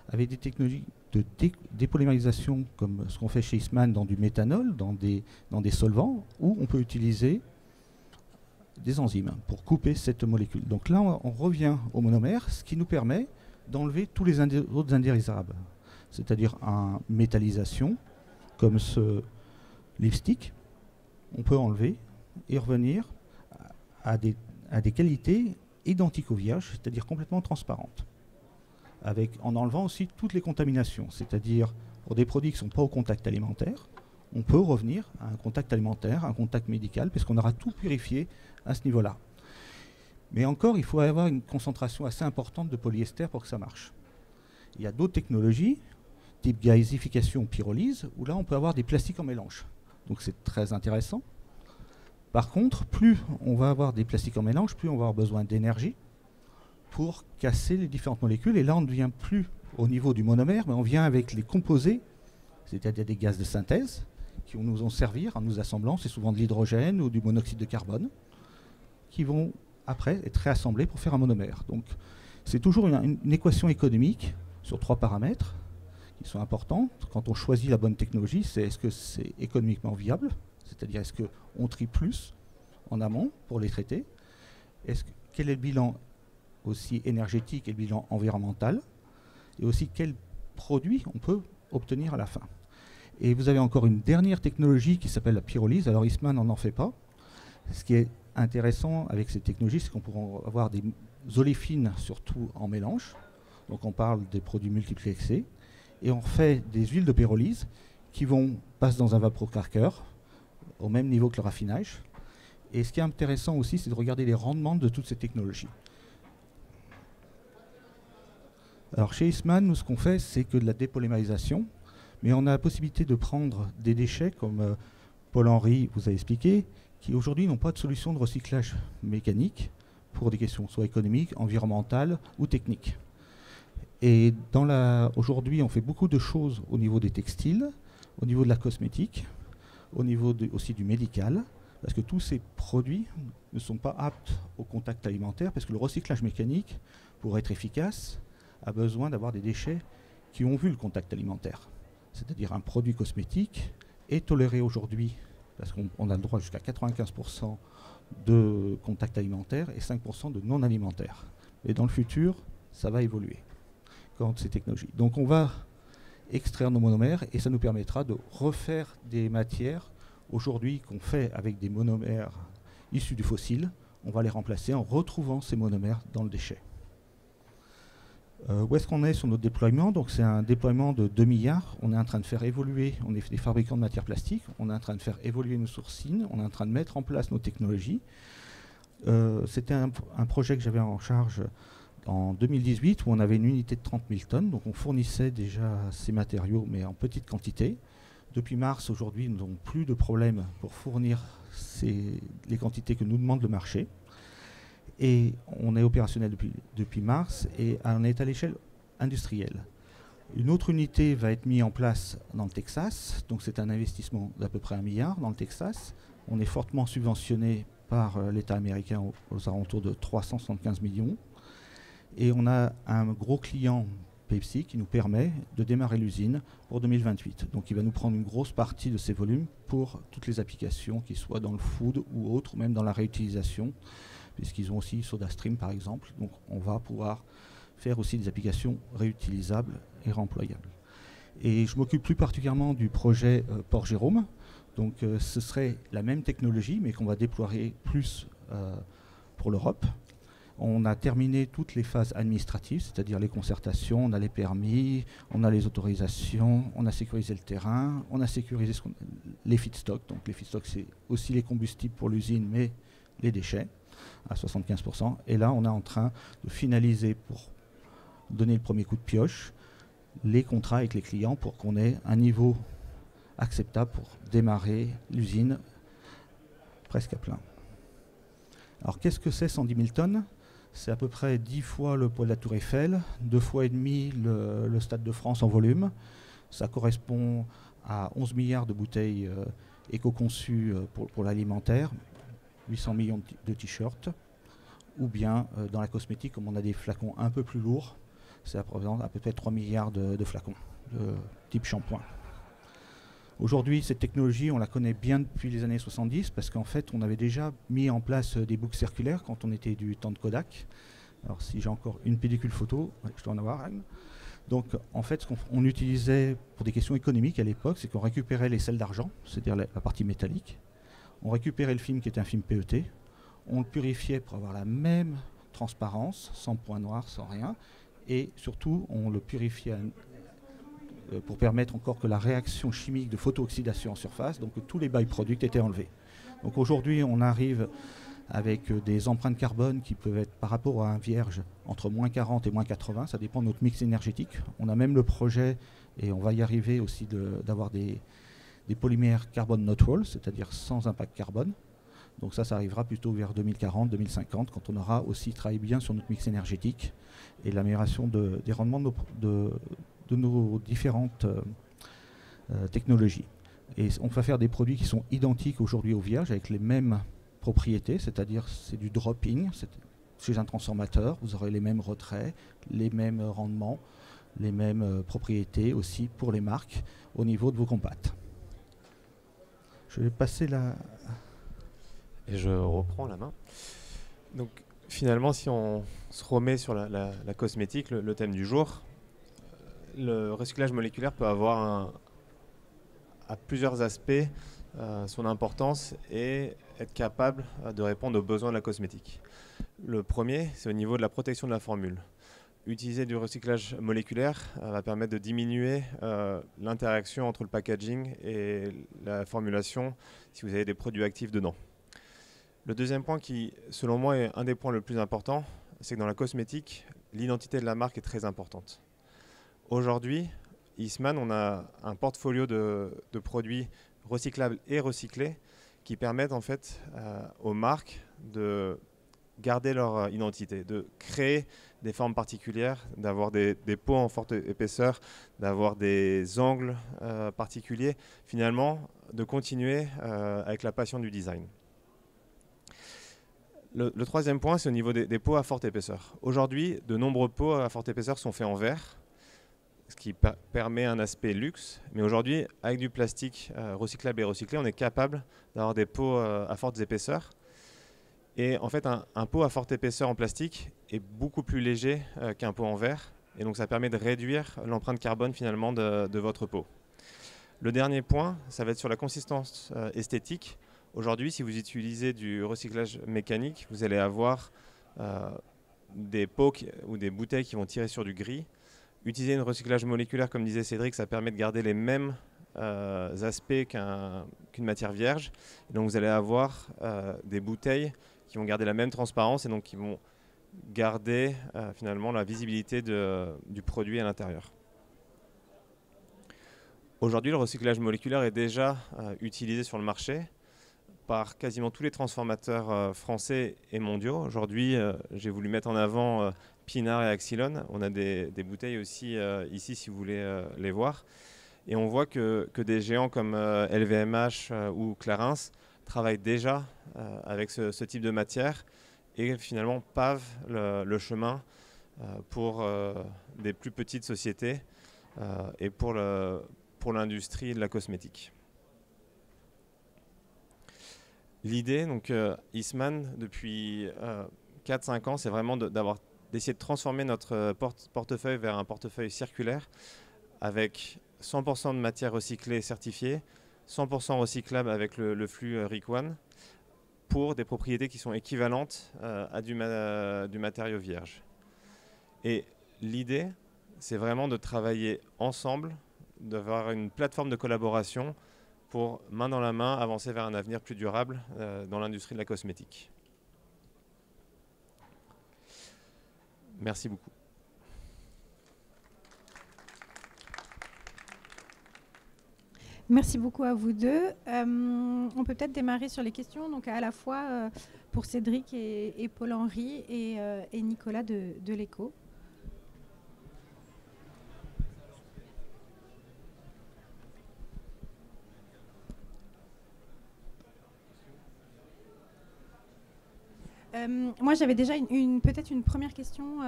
avec des technologies de dépolymérisation comme ce qu'on fait chez Eastman dans du méthanol, dans des solvants, où on peut utiliser des enzymes pour couper cette molécule. Donc là, on revient au monomère, ce qui nous permet d'enlever tous les autres indésirables, c'est-à-dire une métallisation, comme ce lipstick, on peut enlever et revenir à des qualités identiques aux vierges, c'est-à-dire complètement transparentes, en enlevant aussi toutes les contaminations, c'est-à-dire pour des produits qui ne sont pas au contact alimentaire, on peut revenir à un contact alimentaire, un contact médical, puisqu'on aura tout purifié à ce niveau-là. Mais encore, il faut avoir une concentration assez importante de polyester pour que ça marche. Il y a d'autres technologies, type gasification ou pyrolyse, où là, on peut avoir des plastiques en mélange. Donc c'est très intéressant. Par contre, plus on va avoir des plastiques en mélange, plus on va avoir besoin d'énergie pour casser les différentes molécules. Et là, on ne vient plus au niveau du monomère, mais on vient avec les composés, c'est-à-dire des gaz de synthèse, qui vont nous en servir en nous assemblant. C'est souvent de l'hydrogène ou du monoxyde de carbone, qui vont après être réassemblés pour faire un monomère. Donc c'est toujours une équation économique sur 3 paramètres qui sont importants. Quand on choisit la bonne technologie, c'est est-ce que c'est économiquement viable, c'est-à-dire est-ce qu'on trie plus en amont pour les traiter, quel est le bilan aussi énergétique et le bilan environnemental, et aussi quel produit on peut obtenir à la fin. Et vous avez encore une dernière technologie qui s'appelle la pyrolyse. Alors Eastman n'en fait pas. Ce qui est intéressant avec cette technologie, c'est qu'on pourra avoir des oléfines surtout en mélange. Donc on parle des produits multiplexés. Et on fait des huiles de pyrolyse qui passent dans un vaporcraqueur au même niveau que le raffinage. Et ce qui est intéressant aussi, c'est de regarder les rendements de toutes ces technologies. Alors chez Eastman, nous ce qu'on fait, c'est que de la dépolymérisation. Mais on a la possibilité de prendre des déchets, comme Paul-Henri vous a expliqué, qui aujourd'hui n'ont pas de solution de recyclage mécanique pour des questions soit économiques, environnementales ou techniques. Et aujourd'hui, on fait beaucoup de choses au niveau des textiles, au niveau de la cosmétique, au niveau aussi du médical, parce que tous ces produits ne sont pas aptes au contact alimentaire, parce que le recyclage mécanique, pour être efficace, a besoin d'avoir des déchets qui ont vu le contact alimentaire. C'est-à-dire un produit cosmétique est toléré aujourd'hui, parce qu'on a le droit jusqu'à 95% de contact alimentaire et 5% de non alimentaire. Et dans le futur, ça va évoluer quand ces technologies. Donc on va extraire nos monomères et ça nous permettra de refaire des matières aujourd'hui qu'on fait avec des monomères issus du fossile. On va les remplacer en retrouvant ces monomères dans le déchet. Où est-ce qu'on est sur notre déploiement? Donc c'est un déploiement de 2 milliards. On est en train de faire évoluer, on est des fabricants de matières plastiques, on est en train de faire évoluer nos sourcines, on est en train de mettre en place nos technologies. C'était un projet que j'avais en charge en 2018 où on avait une unité de 30 000 tonnes. Donc on fournissait déjà ces matériaux mais en petite quantité. Depuis mars, aujourd'hui, nous n'avons plus de problème pour fournir les quantités que nous demande le marché. Et on est opérationnel depuis mars et on est à l'échelle industrielle. Une autre unité va être mise en place dans le Texas. Donc c'est un investissement d'à peu près 1 milliard dans le Texas. On est fortement subventionné par l'État américain aux alentours de 375 millions. Et on a un gros client Pepsi qui nous permet de démarrer l'usine pour 2028. Donc il va nous prendre une grosse partie de ces volumes pour toutes les applications, qui soient dans le food ou autre, ou même dans la réutilisation, puisqu'ils ont aussi SodaStream par exemple. Donc on va pouvoir faire aussi des applications réutilisables et réemployables. Et je m'occupe plus particulièrement du projet Port-Jérôme. Donc ce serait la même technologie, mais qu'on va déployer plus pour l'Europe. On a terminé toutes les phases administratives, c'est-à-dire les concertations, on a les permis, on a les autorisations, on a sécurisé le terrain, on a sécurisé les feedstocks. Donc les feedstocks, c'est aussi les combustibles pour l'usine, mais les déchets à 75%. Et là, on est en train de finaliser, pour donner le premier coup de pioche, les contrats avec les clients pour qu'on ait un niveau acceptable pour démarrer l'usine presque à plein. Alors qu'est-ce que c'est 110 000 tonnes? C'est à peu près 10 fois le poids de la Tour Eiffel, 2,5 fois le Stade de France en volume. Ça correspond à 11 milliards de bouteilles éco-conçues pour l'alimentaire, 800 millions de t-shirts, ou bien dans la cosmétique, comme on a des flacons un peu plus lourds, ça représente à peu près 3 milliards de flacons de type shampoing. Aujourd'hui, cette technologie, on la connaît bien depuis les années 70 parce qu'en fait, on avait déjà mis en place des boucles circulaires quand on était du temps de Kodak. Alors, si j'ai encore une pellicule photo, je dois en avoir une. Donc, en fait, ce qu'on utilisait pour des questions économiques à l'époque, c'est qu'on récupérait les sels d'argent, c'est-à-dire la partie métallique. On récupérait le film qui était un film PET. On le purifiait pour avoir la même transparence, sans point noir, sans rien. Et surtout, on le purifiait pour permettre encore que la réaction chimique de photo-oxydation en surface, donc que tous les by-products étaient enlevés. Donc aujourd'hui, on arrive avec des empreintes carbone qui peuvent être par rapport à un vierge entre moins 40 et moins 80, ça dépend de notre mix énergétique. On a même le projet, et on va y arriver aussi, d'avoir des polymères carbone neutral, c'est-à-dire sans impact carbone. Donc ça arrivera plutôt vers 2040-2050, quand on aura aussi travaillé bien sur notre mix énergétique et l'amélioration des rendements de nos différentes technologies. Et on va faire des produits qui sont identiques aujourd'hui aux vierges, avec les mêmes propriétés, c'est-à-dire c'est du drop-in. Chez un transformateur, vous aurez les mêmes retraits, les mêmes rendements, les mêmes propriétés aussi pour les marques au niveau de vos compacts. Je vais passer la... Et je reprends la main. Donc finalement, si on se remet sur la cosmétique, le thème du jour, le recyclage moléculaire peut avoir à plusieurs aspects son importance et être capable de répondre aux besoins de la cosmétique. Le premier, c'est au niveau de la protection de la formule. Utiliser du recyclage moléculaire va permettre de diminuer l'interaction entre le packaging et la formulation si vous avez des produits actifs dedans. Le deuxième point qui, selon moi, est un des points le plus importants, c'est que dans la cosmétique, l'identité de la marque est très importante. Aujourd'hui, Eastman, on a un portfolio de produits recyclables et recyclés qui permettent en fait aux marques de garder leur identité, de créer des formes particulières, d'avoir des peaux en forte épaisseur, d'avoir des angles particuliers, finalement de continuer avec la passion du design. Le troisième point, c'est au niveau des peaux à forte épaisseur. Aujourd'hui, de nombreux peaux à forte épaisseur sont faits en verre, ce qui permet un aspect luxe. Mais aujourd'hui, avec du plastique recyclable et recyclé, on est capable d'avoir des peaux à fortes épaisseurs. Et en fait, un pot à forte épaisseur en plastique est beaucoup plus léger qu'un pot en verre. Et donc, ça permet de réduire l'empreinte carbone finalement de votre peau. Le dernier point, ça va être sur la consistance esthétique. Aujourd'hui, si vous utilisez du recyclage mécanique, vous allez avoir des pots ou des bouteilles qui vont tirer sur du gris. Utiliser un recyclage moléculaire, comme disait Cédric, ça permet de garder les mêmes aspects qu'une matière vierge. Et donc vous allez avoir des bouteilles qui vont garder la même transparence et donc qui vont garder finalement la visibilité du produit à l'intérieur. Aujourd'hui, le recyclage moléculaire est déjà utilisé sur le marché par quasiment tous les transformateurs français et mondiaux. Aujourd'hui, j'ai voulu mettre en avant Pinard et Axilon. On a des bouteilles aussi ici si vous voulez les voir. Et on voit que des géants comme LVMH ou Clarins travaillent déjà avec ce type de matière et finalement pavent le chemin pour des plus petites sociétés et pour l'industrie de la cosmétique. L'idée, donc Eastman, depuis 4-5 ans, c'est vraiment d'essayer de transformer notre portefeuille vers un portefeuille circulaire avec 100% de matières recyclées certifiées, 100% recyclable avec le flux RIC1 pour des propriétés qui sont équivalentes à du matériau vierge. Et l'idée, c'est vraiment de travailler ensemble, d'avoir une plateforme de collaboration pour, main dans la main, avancer vers un avenir plus durable dans l'industrie de la cosmétique. Merci beaucoup. Merci beaucoup à vous deux. On peut peut-être démarrer sur les questions, donc à la fois pour Cédric et Paul-Henri et Nicolas de l'ECO. Moi, j'avais déjà peut-être une première question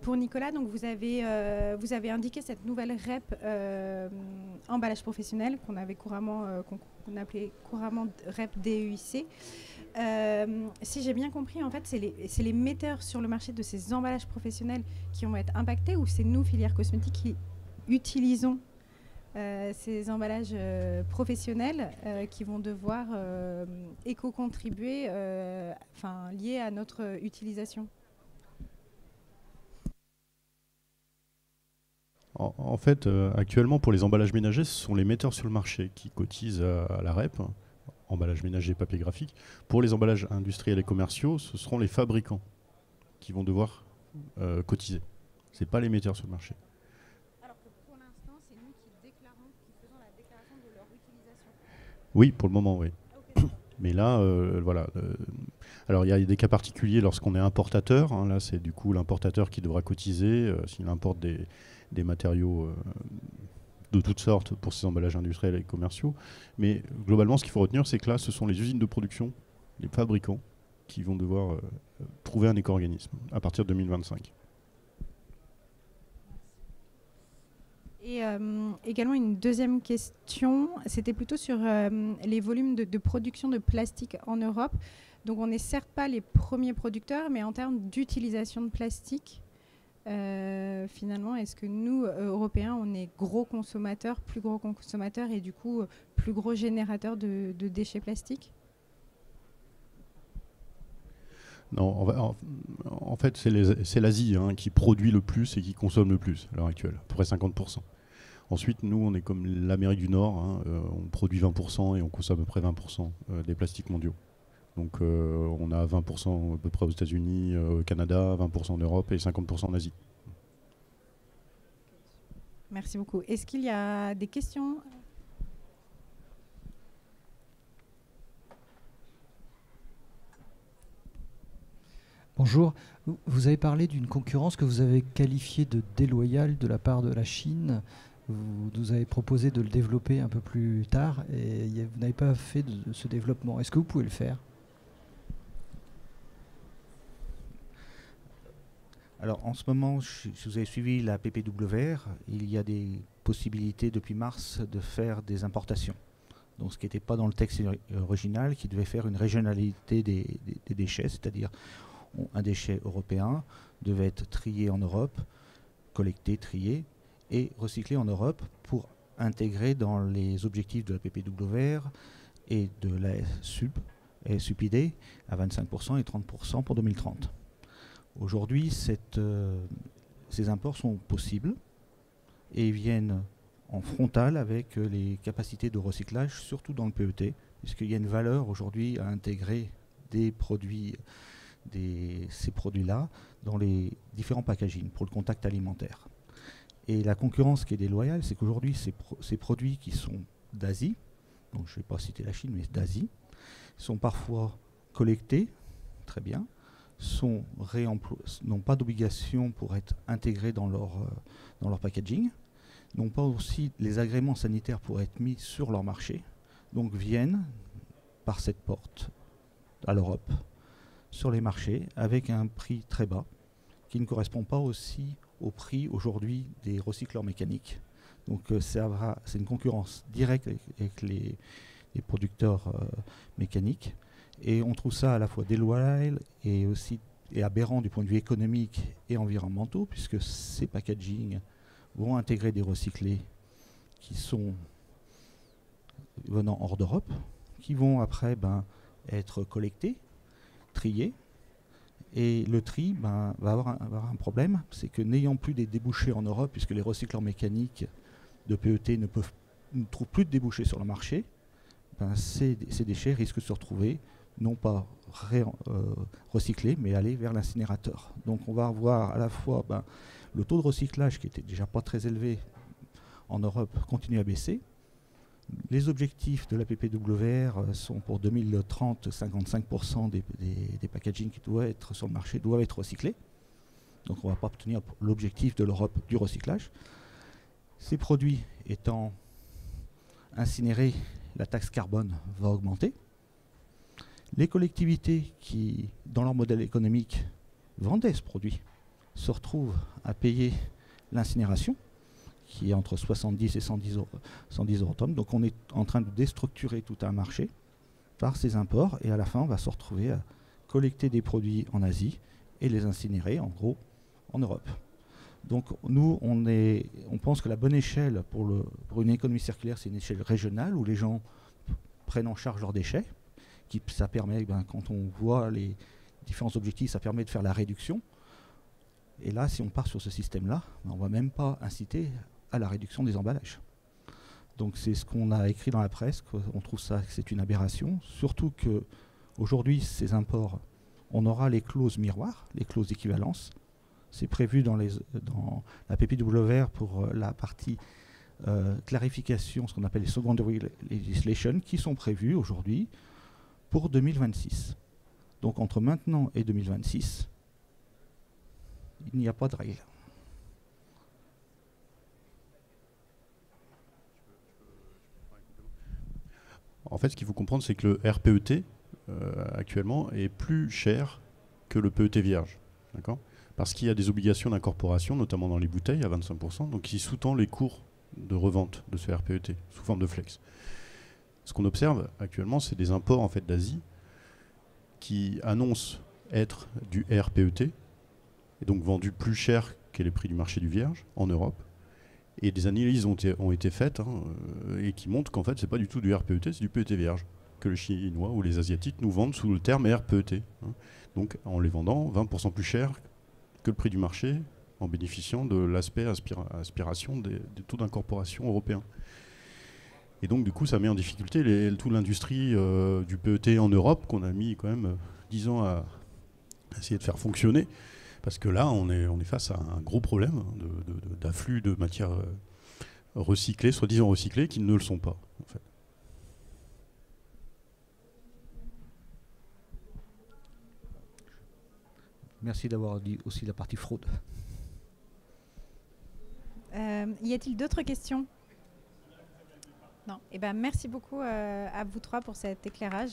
pour Nicolas. Donc, vous avez indiqué cette nouvelle REP emballage professionnel qu'on appelait couramment REP DEIC. Si j'ai bien compris, en fait, c'est les metteurs sur le marché de ces emballages professionnels qui vont être impactés, ou c'est nous, filière cosmétique, qui utilisons ces emballages professionnels qui vont devoir éco-contribuer liés à notre utilisation? En fait, actuellement, pour les emballages ménagers, ce sont les metteurs sur le marché qui cotisent à la REP, emballage ménager, papier graphique. Pour les emballages industriels et commerciaux, ce seront les fabricants qui vont devoir cotiser. Ce n'est pas les metteurs sur le marché. Alors que pour l'instant, c'est nous qui faisons la déclaration de leur utilisation. Oui, pour le moment, oui. Okay. Mais là, voilà. Alors, il y a des cas particuliers lorsqu'on est importateur. Hein, là, c'est du coup l'importateur qui devra cotiser s'il importe des matériaux de toutes sortes pour ces emballages industriels et commerciaux. Mais globalement, ce qu'il faut retenir, c'est que là, ce sont les usines de production, les fabricants, qui vont devoir trouver un éco-organisme à partir de 2025. Et également une deuxième question, c'était plutôt sur les volumes de production de plastique en Europe. Donc on n'est certes pas les premiers producteurs, mais en termes d'utilisation de plastique, finalement, est-ce que nous, Européens, on est plus gros consommateurs et du coup plus gros générateurs de déchets plastiques? Non, en fait, c'est l'Asie qui produit le plus et qui consomme le plus à l'heure actuelle, à peu près 50%. Ensuite, nous, on est comme l'Amérique du Nord, on produit 20% et on consomme à peu près 20% des plastiques mondiaux. Donc on a 20% à peu près aux États-Unis, au Canada, 20% en Europe et 50% en Asie. Merci beaucoup. Est-ce qu'il y a des questions ? Bonjour. Vous avez parlé d'une concurrence que vous avez qualifiée de déloyale de la part de la Chine. Vous nous avez proposé de le développer un peu plus tard et vous n'avez pas fait de ce développement. Est-ce que vous pouvez le faire ? Alors en ce moment, si vous avez suivi la PPWR, il y a des possibilités depuis mars de faire des importations. Donc ce qui n'était pas dans le texte original, qui devait faire une régionalité des déchets, c'est-à-dire un déchet européen devait être trié en Europe, collecté, trié et recyclé en Europe pour intégrer dans les objectifs de la PPWR et de la SUPID à 25% et 30% pour 2030. Aujourd'hui, ces imports sont possibles et viennent en frontal avec les capacités de recyclage, surtout dans le PET, puisqu'il y a une valeur aujourd'hui à intégrer des produits, ces produits-là dans les différents packaging pour le contact alimentaire. Et la concurrence qui est déloyale, c'est qu'aujourd'hui, ces produits qui sont d'Asie, donc je ne vais pas citer la Chine, mais d'Asie, sont parfois collectés, très bien, n'ont pas d'obligation pour être intégrés dans leur packaging, n'ont pas aussi les agréments sanitaires pour être mis sur leur marché, donc viennent par cette porte à l'Europe, sur les marchés, avec un prix très bas, qui ne correspond pas aussi au prix aujourd'hui des recycleurs mécaniques. Donc c'est une concurrence directe avec les producteurs mécaniques. Et on trouve ça à la fois déloyal et aussi aberrant du point de vue économique et environnemental, puisque ces packaging vont intégrer des recyclés qui sont venant hors d'Europe, qui vont après être collectés, triés. Et le tri va avoir un problème, c'est que n'ayant plus des débouchés en Europe, puisque les recycleurs mécaniques de PET ne trouvent plus de débouchés sur le marché, ces déchets risquent de se retrouver non pas recyclés, mais aller vers l'incinérateur. Donc on va avoir à la fois le taux de recyclage qui était déjà pas très élevé en Europe continue à baisser. Les objectifs de la PPWR sont pour 2030, 55% des packaging qui doivent être sur le marché doivent être recyclés. Donc on ne va pas obtenir l'objectif de l'Europe du recyclage. Ces produits étant incinérés, la taxe carbone va augmenter. Les collectivités qui, dans leur modèle économique, vendaient ce produit, se retrouvent à payer l'incinération, qui est entre 70 et 110 euros tonne. Donc on est en train de déstructurer tout un marché par ces imports, et à la fin on va se retrouver à collecter des produits en Asie et les incinérer en gros en Europe. Donc nous on pense que la bonne échelle pour une économie circulaire, c'est une échelle régionale où les gens prennent en charge leurs déchets, ça permet, quand on voit les différents objectifs, ça permet de faire la réduction. Et là, si on part sur ce système-là, on ne va même pas inciter à la réduction des emballages. Donc c'est ce qu'on a écrit dans la presse, on trouve ça que c'est une aberration, surtout qu'aujourd'hui, ces imports, on aura les clauses miroirs, les clauses d'équivalence. C'est prévu dans la PPWR pour la partie clarification, ce qu'on appelle les secondary legislation, qui sont prévues aujourd'hui pour 2026. Donc entre maintenant et 2026, il n'y a pas de règle. En fait, ce qu'il faut comprendre, c'est que le RPET, actuellement, est plus cher que le PET vierge. D'accord ? Parce qu'il y a des obligations d'incorporation, notamment dans les bouteilles, à 25%, donc qui sous-tend les cours de revente de ce RPET, sous forme de flex. Ce qu'on observe actuellement, c'est des imports en fait, d'Asie qui annoncent être du RPET, et donc vendu plus cher que les prix du marché du vierge en Europe. Et des analyses ont été faites et qui montrent qu'en fait, c'est pas du tout du RPET, c'est du PET vierge, que les Chinois ou les Asiatiques nous vendent sous le terme RPET. Donc en les vendant 20% plus cher que le prix du marché, en bénéficiant de l'aspect aspiration des taux d'incorporation européens. Et donc du coup, ça met en difficulté toute l'industrie du PET en Europe, qu'on a mis quand même 10 ans à essayer de faire fonctionner. Parce que là, on est face à un gros problème d'afflux de matières recyclées, soi-disant recyclées, qui ne le sont pas, en fait. Merci d'avoir dit aussi la partie fraude. Y a-t-il d'autres questions ? Non. Eh ben, merci beaucoup à vous trois pour cet éclairage.